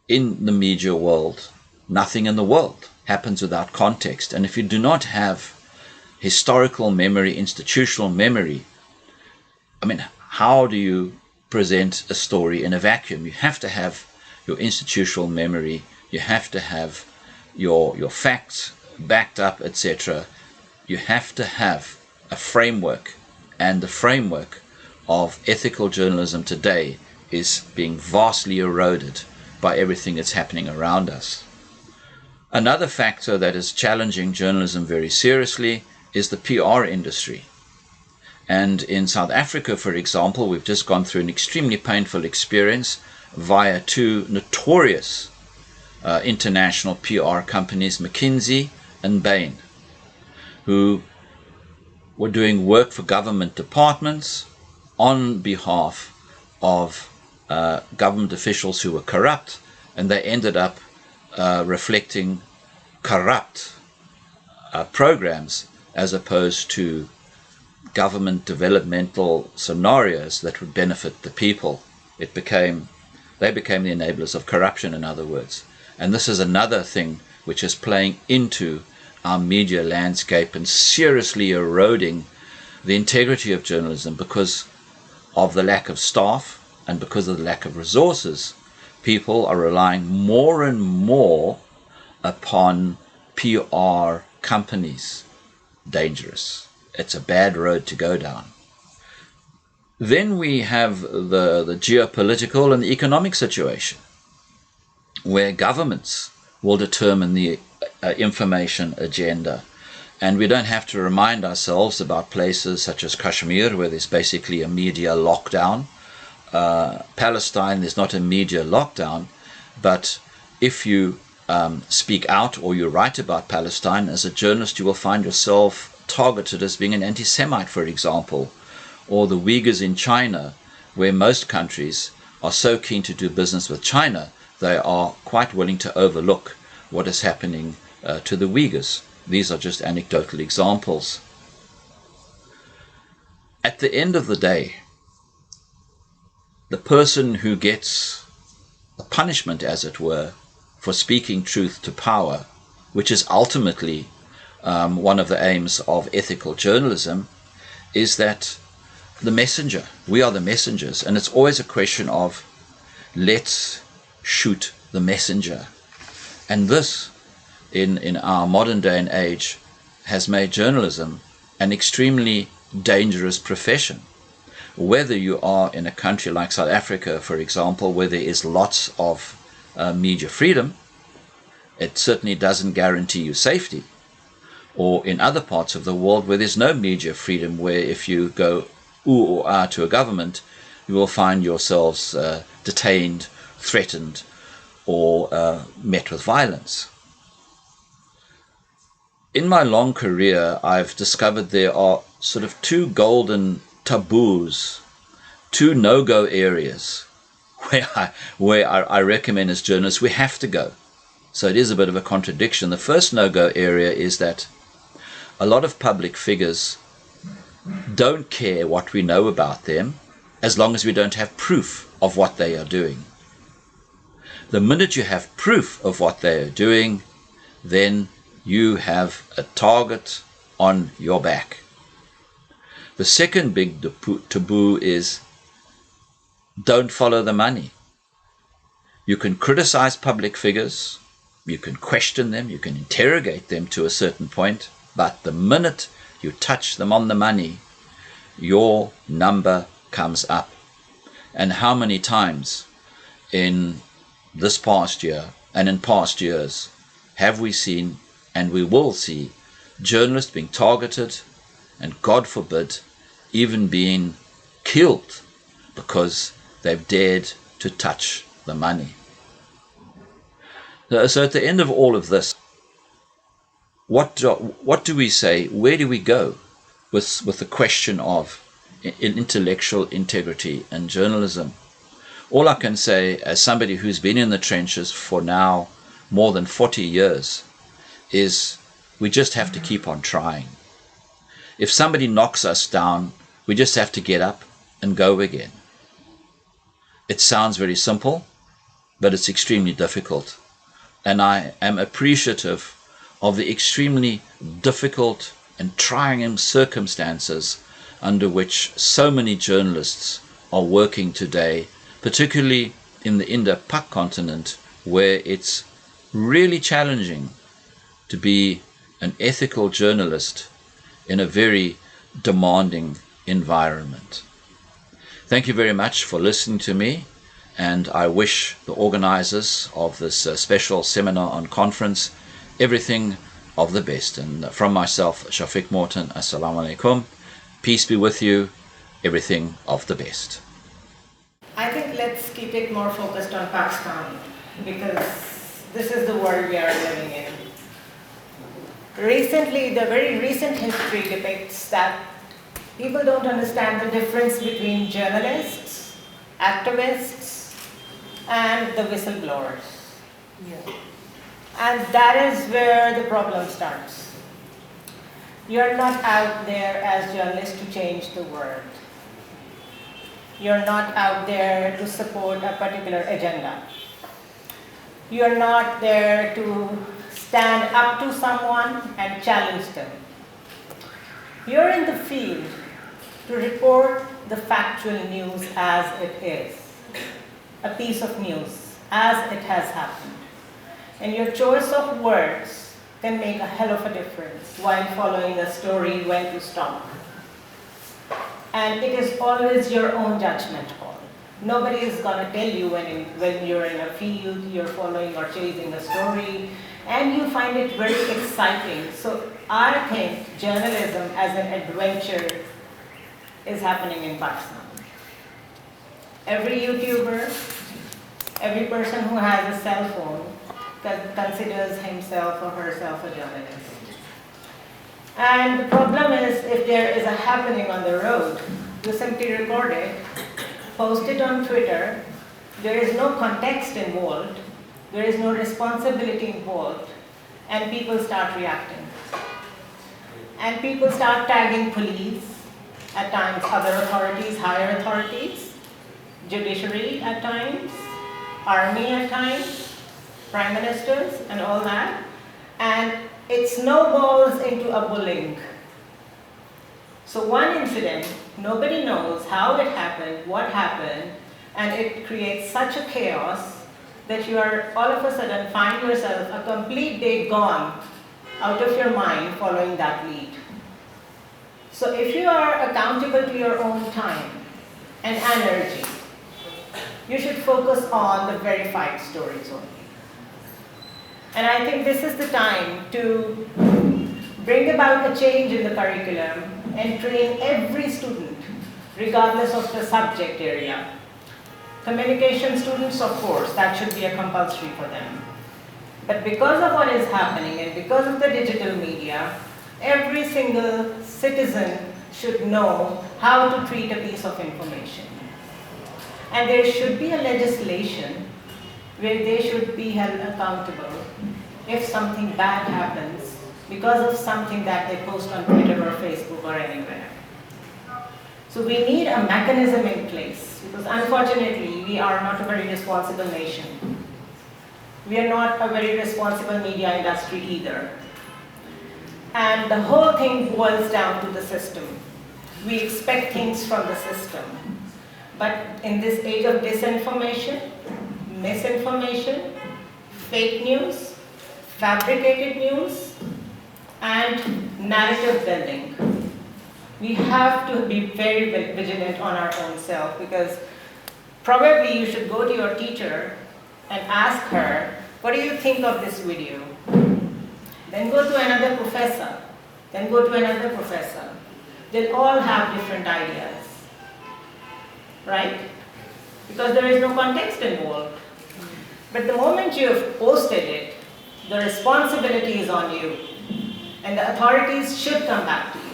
in the media world, nothing in the world happens without context. And if you do not have historical memory, institutional memory, I mean, how do you present a story in a vacuum? You have to have your institutional memory, you have to have your facts backed up, etc. You have to have a framework, and the framework of ethical journalism today is being vastly eroded by everything that's happening around us. Another factor that is challenging journalism very seriously is the PR industry. And in South Africa, for example, we've just gone through an extremely painful experience via two notorious international PR companies, McKinsey and Bain, who were doing work for government departments on behalf of government officials who were corrupt, and they ended up reflecting corrupt programs as opposed to government developmental scenarios that would benefit the people. They became the enablers of corruption, in other words. And this is another thing which is playing into our media landscape and seriously eroding the integrity of journalism because of the lack of staff and because of the lack of resources. People are relying more and more upon PR companies. Dangerous. It's a bad road to go down. Then we have the geopolitical and the economic situation, where governments will determine the information agenda. And we don't have to remind ourselves about places such as Kashmir, where there's basically a media lockdown. Palestine, there's not a media lockdown, but if you speak out or you write about Palestine, as a journalist, you will find yourself targeted as being an anti-Semite, for example, or the Uyghurs in China, where most countries are so keen to do business with China, they are quite willing to overlook what is happening to the Uyghurs. These are just anecdotal examples. At the end of the day, the person who gets a punishment, as it were, for speaking truth to power, which is ultimately one of the aims of ethical journalism, is that the messenger, we are the messengers, and it's always a question of let's shoot the messenger. And this, in our modern day and age, has made journalism an extremely dangerous profession. Whether you are in a country like South Africa, for example, where there is lots of media freedom, it certainly doesn't guarantee you safety. Or in other parts of the world where there's no media freedom, where if you go ooh or ah to a government, you will find yourselves detained, threatened, or met with violence. In my long career, I've discovered there are sort of two golden taboos, two no-go areas where I recommend as journalists we have to go. So it is a bit of a contradiction. The first no-go area is that a lot of public figures don't care what we know about them as long as we don't have proof of what they are doing. The minute you have proof of what they are doing, then you have a target on your back. The second big taboo is don't follow the money. You can criticize public figures, you can question them, you can interrogate them to a certain point, but the minute you touch them on the money, your number comes up. And how many times in this past year and in past years have we seen, and we will see, journalists being targeted and, God forbid, even being killed because they've dared to touch the money. So at the end of all of this, what do we say? Where do we go with the question of intellectual integrity and journalism? All I can say, as somebody who's been in the trenches for now more than 40 years, is we just have to keep on trying. If somebody knocks us down, we just have to get up and go again. It sounds very simple, but it's extremely difficult. And I am appreciative of the extremely difficult and trying circumstances under which so many journalists are working today, particularly in the Indo-Pak continent, where it's really challenging to be an ethical journalist in a very demanding environment. Thank you very much for listening to me, and I wish the organizers of this special seminar and conference everything of the best. And from myself, Shafiq Morton, Assalamu alaikum. Peace be with you. Everything of the best. I think let's keep it more focused on Pakistan, because this is the world we are living in. Recently, the very recent history depicts that people don't understand the difference between journalists, activists, and the whistleblowers. Yeah. And that is where the problem starts. You're not out there as journalists to change the world. You're not out there to support a particular agenda. You're not there to stand up to someone and challenge them. You're in the field to report the factual news as it is, a piece of news as it has happened. And your choice of words can make a hell of a difference while following a story when to stop. And it is always your own judgment call. Nobody is going to tell you when you're in a field, you're following or chasing a story, and you find it very exciting. So I think journalism as an adventure is happening in Pakistan. Every YouTuber, every person who has a cell phone considers himself or herself a journalist. And the problem is, if there is a happening on the road, you simply record it, post it on Twitter, there is no context involved, there is no responsibility involved, and people start reacting. And people start tagging police, at times other authorities, higher authorities, judiciary at times, army at times, prime ministers, and all that. And it snowballs into a bullying. So one incident, nobody knows how it happened, what happened, and it creates such a chaos that you are all of a sudden find yourself a complete day gone out of your mind following that lead. So if you are accountable to your own time and energy, you should focus on the verified stories only. And I think this is the time to bring about a change in the curriculum and train every student, regardless of the subject area. Communication students, of course, that should be a compulsory for them. But because of what is happening and because of the digital media, every single citizen should know how to treat a piece of information. And there should be a legislation where they should be held accountable if something bad happens because of something that they post on Twitter or Facebook or anywhere. So we need a mechanism in place, because unfortunately we are not a very responsible nation. We are not a very responsible media industry either. And the whole thing boils down to the system. We expect things from the system. But in this age of disinformation, misinformation, fake news, fabricated news, and narrative building, we have to be very vigilant on our own self, because probably you should go to your teacher and ask her, what do you think of this video? Then go to another professor, then go to another professor. They'll all have different ideas, right? Because there is no context involved. But the moment you've posted it, the responsibility is on you. And the authorities should come back to you.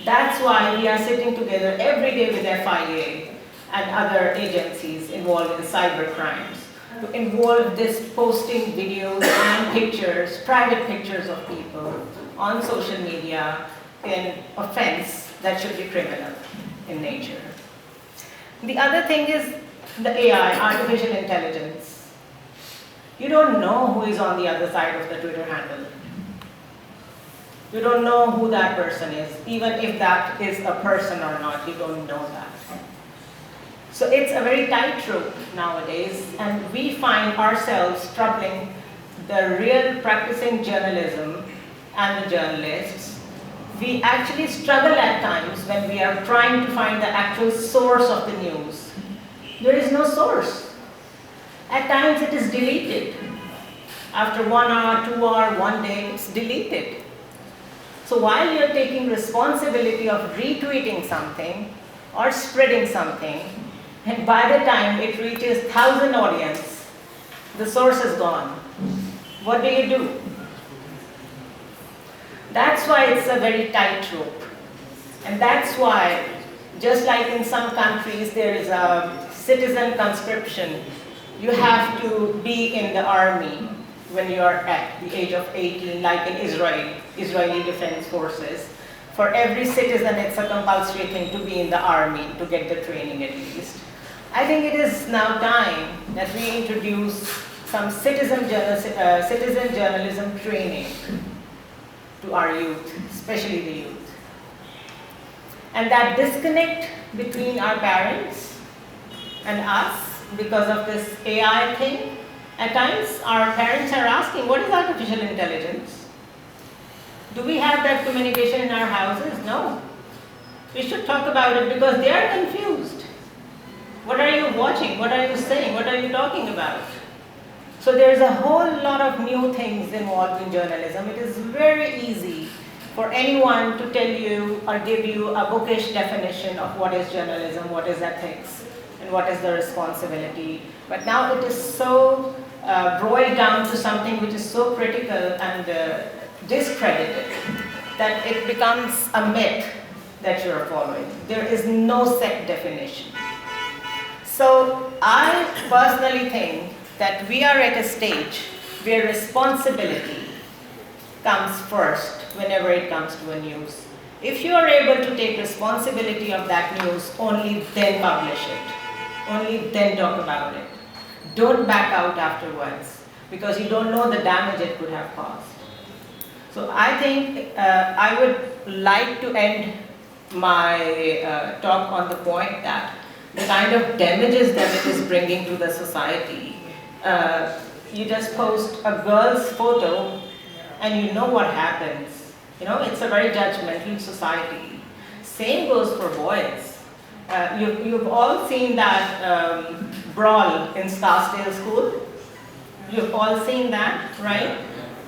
That's why we are sitting together every day with FIA and other agencies involved in cyber crimes to involve this posting videos and pictures, private pictures of people on social media in offense that should be criminal in nature. The other thing is the AI, artificial intelligence. You don't know who is on the other side of the Twitter handle. You don't know who that person is. Even if that is a person or not, you don't know that. So it's a very tightrope nowadays, and we find ourselves troubling the real practicing journalism and the journalists. We actually struggle at times when we are trying to find the actual source of the news. There is no source. At times it is deleted. After 1 hour, 2 hours, 1 day, it's deleted. So while you're taking responsibility of retweeting something or spreading something, and by the time it reaches 1,000 audience, the source is gone. What do? That's why it's a very tightrope. And that's why, just like in some countries there is a citizen conscription, you have to be in the army when you are at the age of 18, like in Israeli Defense Forces. For every citizen, it's a compulsory thing to be in the army, to get the training at least. I think it is now time that we introduce some citizen journalism training to our youth, especially the youth. And that disconnect between our parents and us because of this AI thing, at times our parents are asking, what is artificial intelligence? Do we have that communication in our houses? No. We should talk about it because they are confused. What are you watching? What are you saying? What are you talking about? So there's a whole lot of new things involved in journalism. It is very easy for anyone to tell you or give you a bookish definition of what is journalism, what is ethics, and what is the responsibility. But now it is so boiled down to something which is so critical and discredited that it becomes a myth that you're following. There is no set definition. So I personally think that we are at a stage where responsibility comes first whenever it comes to a news. If you are able to take responsibility of that news, only then publish it. Only then talk about it. Don't back out afterwards because you don't know the damage it could have caused. So I think I would like to end my talk on the point that the kind of damages that it is bringing to the society. You just post a girl's photo and you know what happens. You know, it's a very judgmental society. Same goes for boys. You've all seen that brawl in Scarsdale School. You've all seen that, right?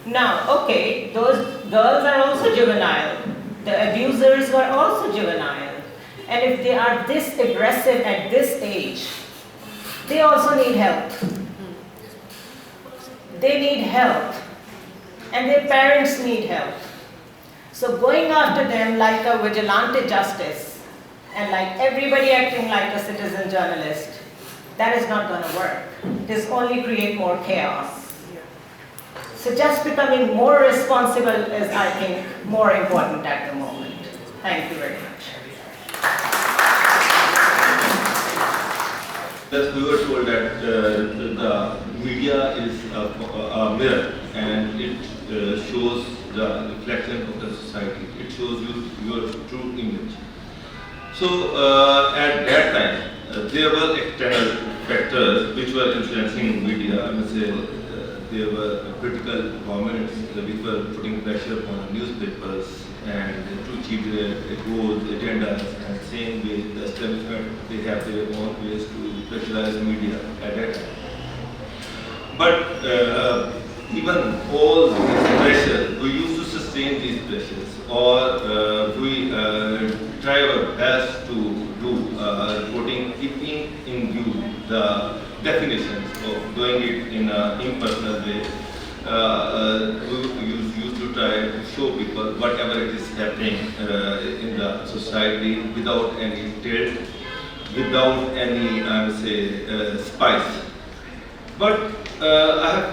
Now, okay, those girls are also juvenile. The abusers were also juvenile. And if they are this aggressive at this age, they also need help. They need help. And their parents need help. So going after them like a vigilante justice and like everybody acting like a citizen journalist, that is not going to work. It is only create more chaos. So just becoming more responsible is, I think, more important at the moment. Thank you very much. Thus, we were told that the media is a mirror and it shows the reflection of the society. It shows you your true image. So at that time, there were external factors which were influencing media. I must say, there were political governments which were putting pressure on newspapers and to achieve their goals, agendas, and same way the establishment, they have their own ways to pressurize media at that time. But even all these pressures, we used to sustain these pressures, or we try our best to do reporting, keeping in view the definitions of doing it in an impersonal way. We used to try to show show people whatever it is happening in the society without any tilt, without any, I would say, spice. But I have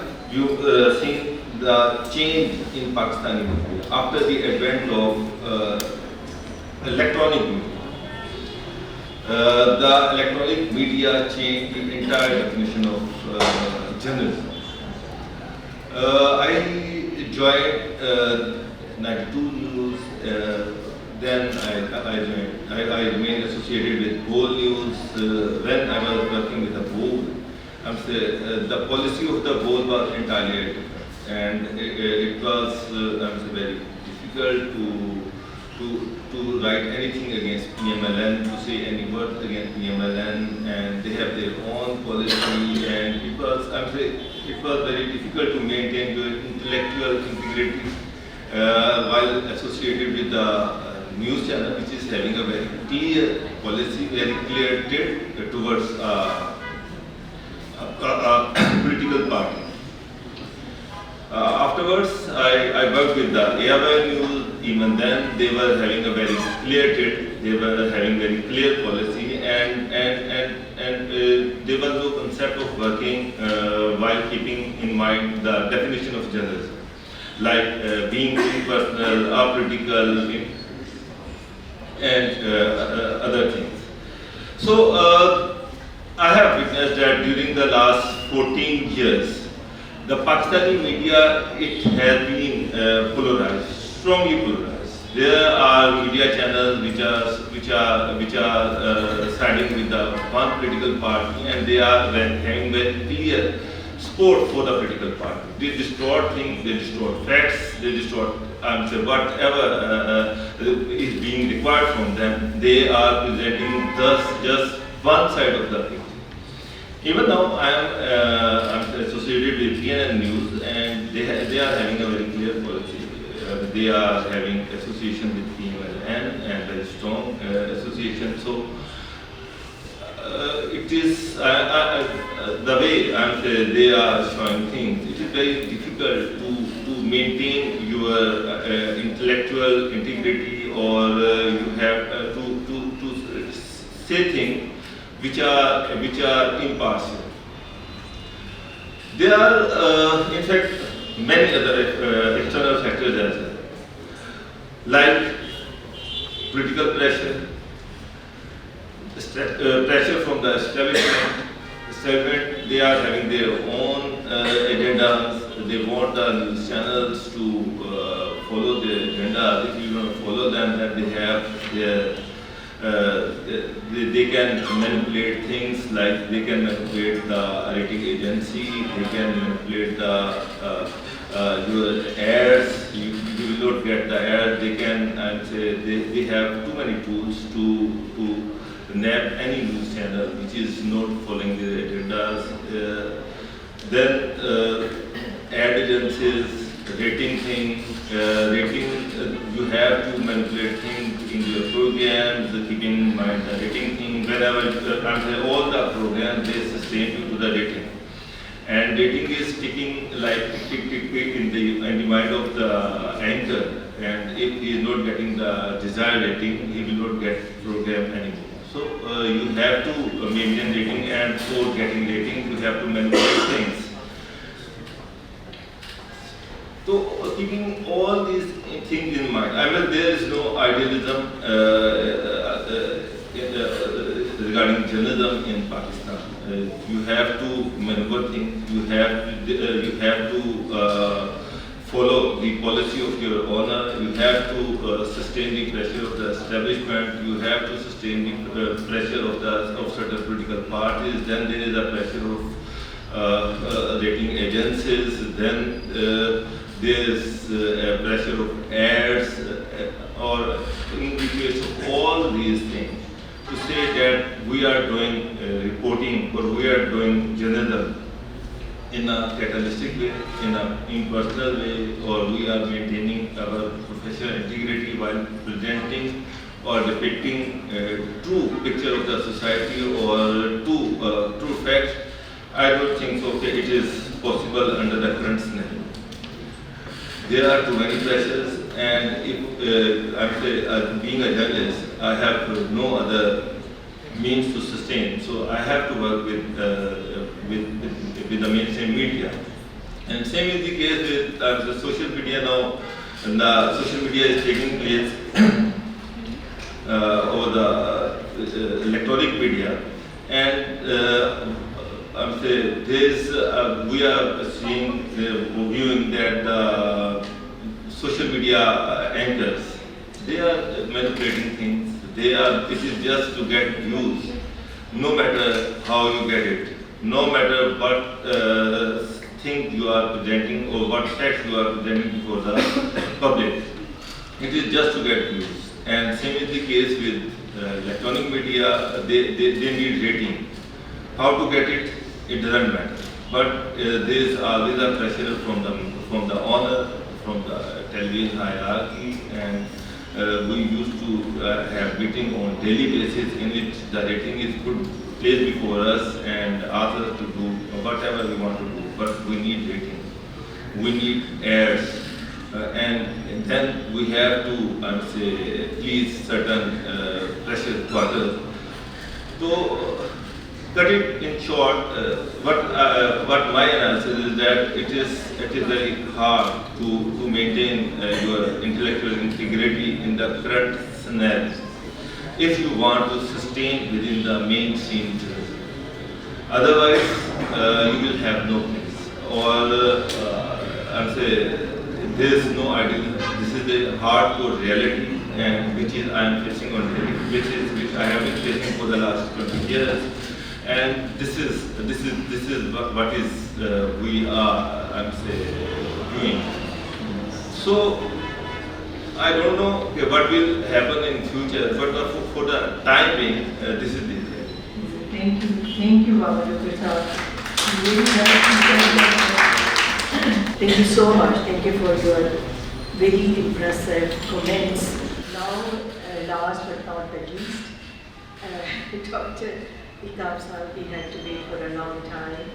seen the change in Pakistani media after the advent of electronic media. The electronic media changed the entire definition of journalism. I joined 92 News, then I remained associated with Goal News. When I was working with the Goal, the policy of the Goal was entirely different, and it was very difficult to write anything against PMLN, to say any words against PMLN, and they have their own policy, and it was very difficult to maintain your intellectual integrity while associated with the news channel, which is having a very clear policy, very clear tilt towards a political party. Afterwards, I worked with the ARY News. Even then, they were having a very clear tilt, they were having very clear policy, and there was no concept of working while keeping in mind the definition of journalism, like being impersonal, apolitical, and other things. So, I have witnessed that during the last 14 years, the Pakistani media, it has been polarized, strongly polarized. There are media channels which are siding with the one political party, and they are having very clear support for the political party. They distort things, they distort facts, they distort whatever is being required from them. They are presenting just one side of the picture. Even now, I'm associated with PNN News, and they are having a very clear policy. They are having association with PMLN and very strong association. So it is the way they are showing things. It is very difficult to maintain your intellectual integrity, or you have to say things which are impartial. There are, in fact, many other external factors as well, like political pressure, pressure from the establishment. They are having their own agendas. They want the news channels to follow their agenda. If you don't follow them, then they have their they can manipulate things, like they can manipulate the rating agency, they can manipulate the your ads. You will not get the ad. They can they have too many tools to nab any news channel which is not following their agendas. Then ad agencies, rating things, you have to manipulate things in your programs, keeping in mind the rating thing. Whenever all the programs, they sustain you to the rating. And rating is ticking like tick in the mind of the anchor. And if he is not getting the desired rating, he will not get program anymore. So you have to maintain rating, and for getting rating, you have to manipulate things. So keeping all these things in mind, there is no idealism regarding journalism in Pakistan. You have to maneuver things. You have to follow the policy of your owner. You have to sustain the pressure of the establishment. You have to sustain the pressure of certain political parties. Then there is a pressure of rating agencies. Then there is pressure of ads, or in the case of all these things, to say that we are doing reporting, or we are doing journalism in a catalytic way, in an impersonal way, or we are maintaining our professional integrity while presenting or depicting a true picture of the society or true facts. I don't think so. It is possible under the current scenario. There are too many pressures, and if being a journalist, I have no other means to sustain. So I have to work with the mainstream media. And same is the case with the social media now. And the social media is taking place over the electronic media, and we are seeing, viewing that social media anchors, they are manipulating things. It is just to get views, no matter how you get it, no matter what thing you are presenting or what facts you are presenting before the public. It is just to get views. And same is the case with electronic media. They need rating. How to get it, it doesn't matter. But there is always a pressure from the owner, from the television hierarchy, and we used to have meeting on daily basis in which the rating is put placed before us and ask us to do whatever we want to do. But we need rating, we need ads, and then we have to, please certain pressure quarters. So, cut it in short, what my analysis is that it is very hard to maintain your intellectual integrity in the current scenario if you want to sustain within the mainstream journalism. Otherwise, you will have no place. Or there is no ideal. This is the hardcore reality, and which I am facing on daily, which I have been facing for the last 20 years. And this is what is we are doing. So I don't know what will happen in future, but for the time being, this is the. Thank you, Babar. Thank you so much. Thank you for your very impressive comments. Now, last but not the least, Dr. Altaf Sahab, we had to wait for a long time.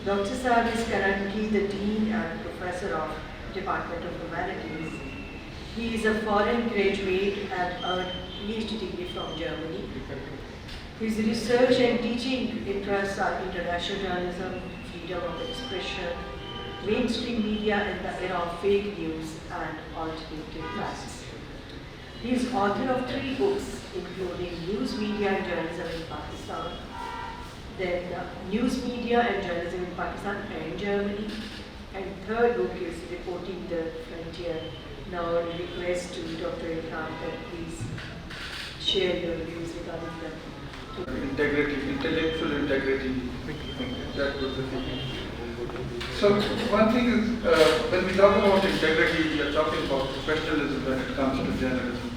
Dr. Sahab is currently the Dean and Professor of Department of Humanities. He is a foreign graduate and earned PhD degree from Germany. His research and teaching interests are international journalism, freedom of expression, mainstream media in the era of fake news, and alternative facts. He is author of 3 books, including News, Media and Journalism in Pakistan, then News, Media and Journalism in Pakistan and Germany, and third book is Reporting the Frontier. Now I request to Dr. Altaf that please share your views regarding the integrity, intellectual integrity, that was the thing. So one thing is, when we talk about integrity, we are talking about professionalism when it comes to journalism.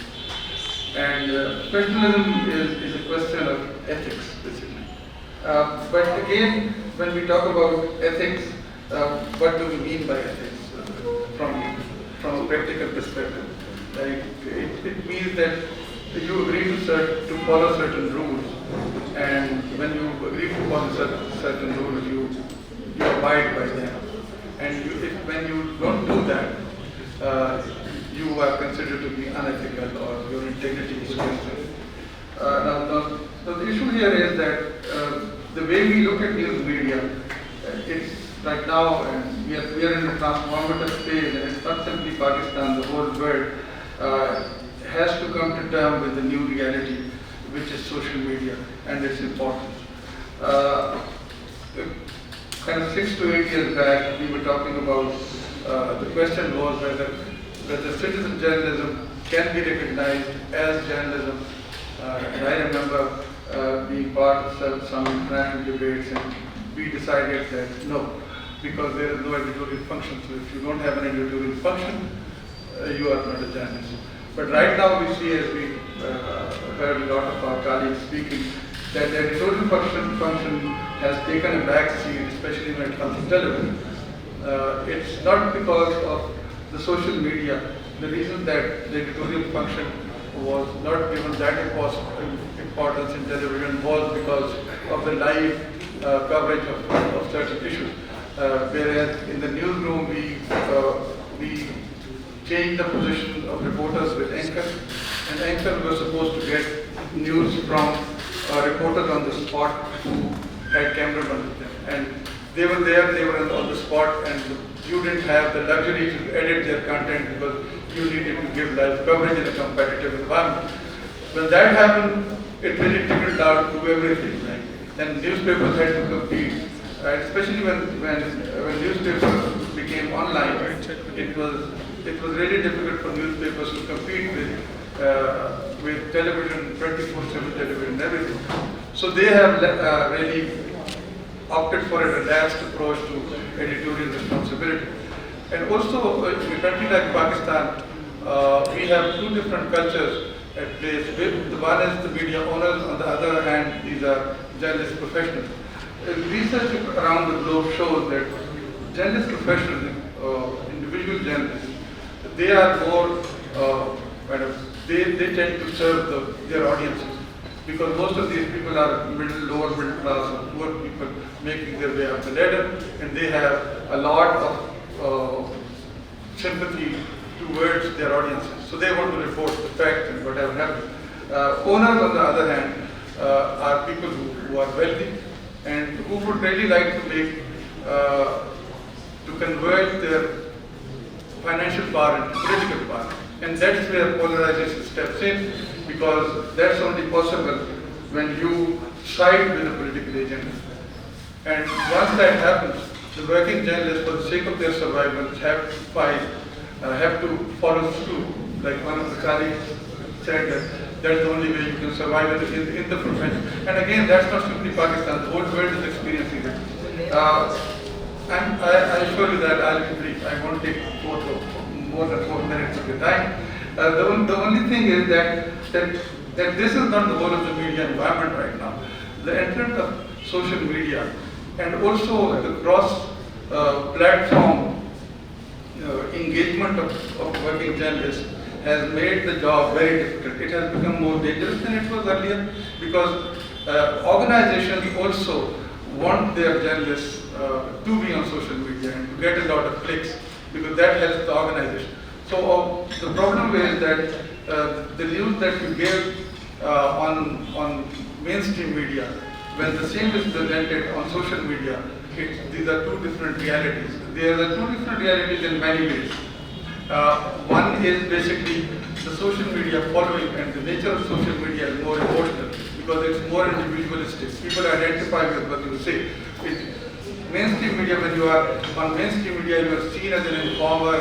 And professionalism is a question of ethics, basically. But again, when we talk about ethics, what do we mean by ethics from a practical perspective? Like, it means that you agree to follow certain rules, and when you agree to follow certain rules, you abide by them. And when you don't do that, you are considered to be unethical, or your integrity is questioned. Now, the issue here is that the way we look at news media, it's right now, and we are in a transformative phase, and it's not simply Pakistan, the whole world has to come to terms with the new reality, which is social media and its importance. Kind of 6 to 8 years back, we were talking about, the question was whether citizen journalism can be recognized as journalism. And I remember being part of some international debates, and we decided that no, because there is no editorial function. So if you don't have an editorial function, you are not a journalist. But right now we see, as we heard a lot of our colleagues speaking, that the editorial function has taken a back seat, especially when it comes to television. It's not because of the social media. The reason that the editorial function was not given that importance in television was because of the live coverage of certain issues. Whereas in the newsroom, we changed the position of reporters with anchors, and anchors were supposed to get news from reporters on the spot who had cameramen with them. And they were there, they were on the spot, and you didn't have the luxury to edit their content because you needed to give live coverage in a competitive environment. When that happened, it really trickled out to everything. Right? And newspapers had to compete, especially when newspapers became online. It was really difficult for newspapers to compete with television, 24/7 television, and everything. So they have really opted for a relaxed approach to editorial responsibility. And also, in a country like Pakistan, we have two different cultures at play. The one is the media owners, on the other hand, these are journalist professionals. Research around the globe shows that journalist professionals, individual journalists, they are more they tend to serve their audiences, because most of these people are lower middle class or poor people making their way up the ladder, and they have a lot of sympathy towards their audiences. So they want to report the facts and whatever happens. Owners, on the other hand, are people who are wealthy and who would really like to convert their financial power into political power. And that's where polarization steps in, because that's only possible when you side with a political agenda. And once that happens, the working journalists, for the sake of their survival, have to follow through. Like one of the colleagues said, that that's the only way you can survive in the profession. And again, that's not simply Pakistan, the whole world is experiencing it. And I assure you that I'll be brief. I won't take more than 4 minutes of your time. The only thing is that this is not the whole of the media environment right now. The entrance of social media and also the cross-platform engagement of working journalists has made the job very difficult. It has become more dangerous than it was earlier, because organizations also want their journalists to be on social media and to get a lot of clicks, because that helps the organization. So the problem is that the news that you give on mainstream media, when the same is presented on social media, these are two different realities. There are two different realities in many ways. One is basically the social media following, and the nature of social media is more emotional because it's more individualistic. People identify with what you say. Mainstream media, when you are on mainstream media, you are seen as an informer,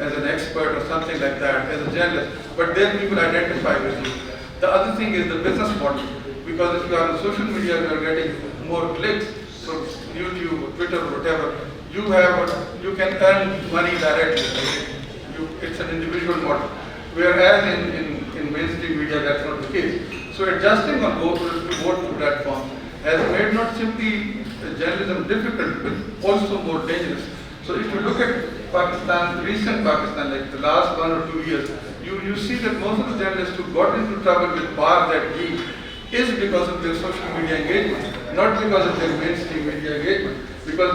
as an expert or something like that, as a journalist. But then people identify with you. The other thing is the business model, because if you are on social media, you are getting more clicks from YouTube or Twitter or whatever. You can earn money directly. It's an individual model. Whereas in mainstream media, that's not the case. So adjusting on both platforms has made not simply journalism difficult, but also more dangerous. So if you look at Pakistan, recent Pakistan, like the last 1 or 2 years, you see that most of the journalists who got into trouble with bar that week is because of their social media engagement, not because of their mainstream media engagement. Because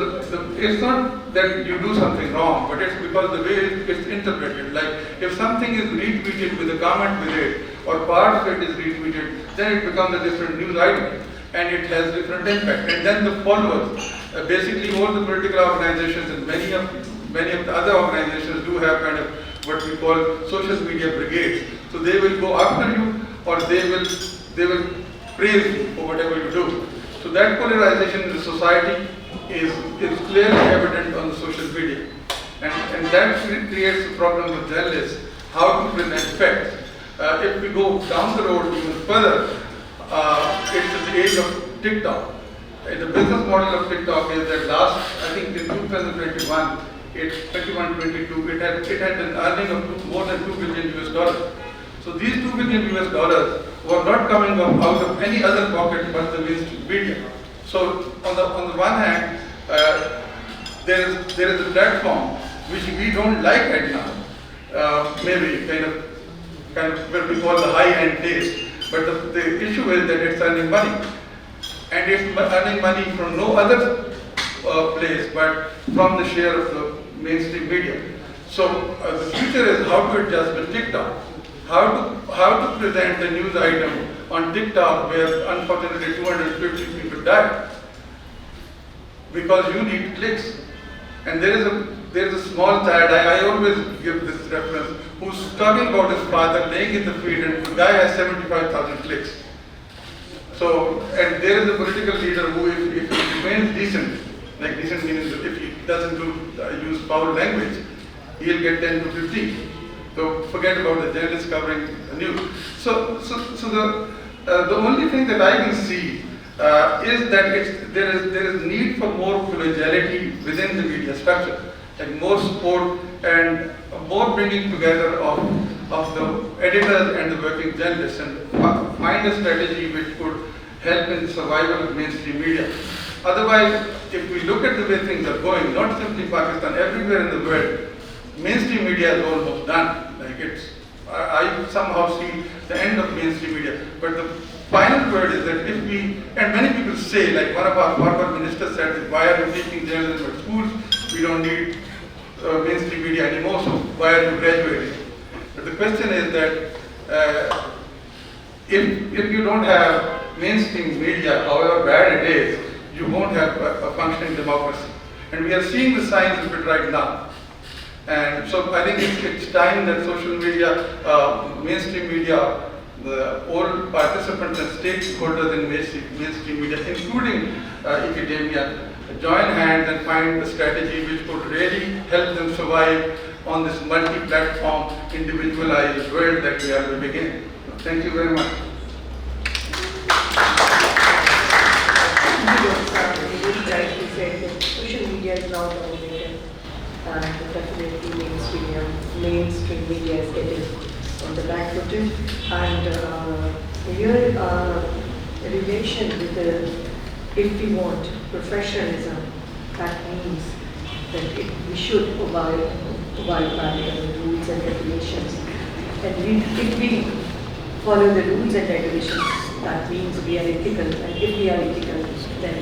it's not that you do something wrong, but it's because the way it's interpreted. Like if something is retweeted with a comment with it, or part of it is retweeted, then it becomes a different news item, and it has different impact. And then the followers, basically all the political organizations and many of the other organizations do have kind of what we call social media brigades. So they will go after you, or they will praise you for whatever you do. So that polarization in the society is clearly evident on the social media. And that creates a problem with journalists, how to present facts. If we go down the road even further, it's the age of TikTok. The business model of TikTok is that I think in 2021, 21-22, it had an earning of more than $2 billion. So these $2 billion were not coming out of any other pocket but the mainstream media. So on the one hand, there is a platform which we don't like right now, maybe kind of what we call the high-end taste. But the issue is that it's earning money, and it's earning money from no other place but from the share of the mainstream media. So the future is how to adjust with TikTok, how to present the news item on TikTok where unfortunately 250 people died because you need clicks. And there is a small child, I always give this reference, who's talking about his father laying in the field and the guy has 75,000 clicks. So, and there is a political leader who if he remains decent, like decent means if he doesn't use foul language, he'll get 10 to 15. So forget about the journalists covering the news. So the only thing that I can see is that there is need for more collegiality within the media structure, like more support and more bringing together of the editors and the working journalists, and find a strategy which could help in the survival of mainstream media. Otherwise, if we look at the way things are going, not simply Pakistan, everywhere in the world, mainstream media is almost done. Like I somehow see the end of mainstream media. But the final word is that if we, and many people say, like one of our former ministers said, why are you teaching journalism at schools? We don't need mainstream media anymore, so why are you graduating? But the question is that if you don't have mainstream media, however bad it is, you won't have a functioning democracy. And we are seeing the signs of it right now. And so I think it's time that social media, mainstream media, all participants and stakeholders in mainstream media, including academia, join hands and find a strategy which could really help them survive on this multi-platform, individualized world that we are living in. Thank you very much. Rightly said that social media is now dominated, and definitely mainstream media is getting on the back footed. And your relation with if we want professionalism, that means that we should abide by the rules and regulations. And if we follow the rules and regulations, that means we are ethical. And if we are ethical, then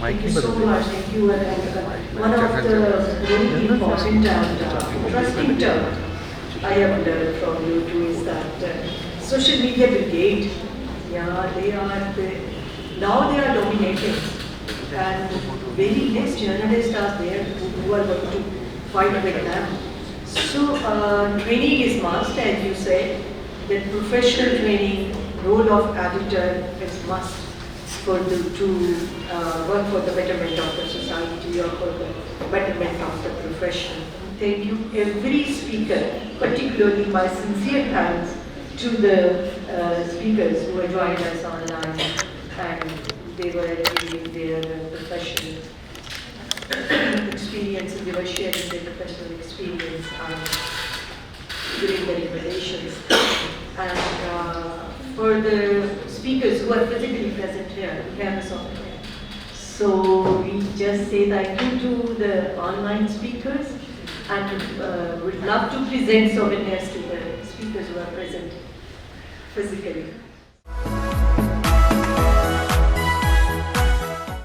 thank you so much. Thank you. And one of the very important and interesting terms I have learned from you too is that social media brigade. Yeah, now they are dominating, and very less journalists are there who are going to fight with them. So training is must, as you said, that professional training, role of editor is must to work for the betterment of the society or for the betterment of the profession. Thank you every speaker, particularly my sincere thanks to the speakers who have joined us online, and they were giving their professional experience, and they were sharing their professional experience and giving the recommendations. And for the speakers who are physically present here, we have us on here. So we just say thank you to the online speakers, and would love to present souvenirs to the speakers who are present physically.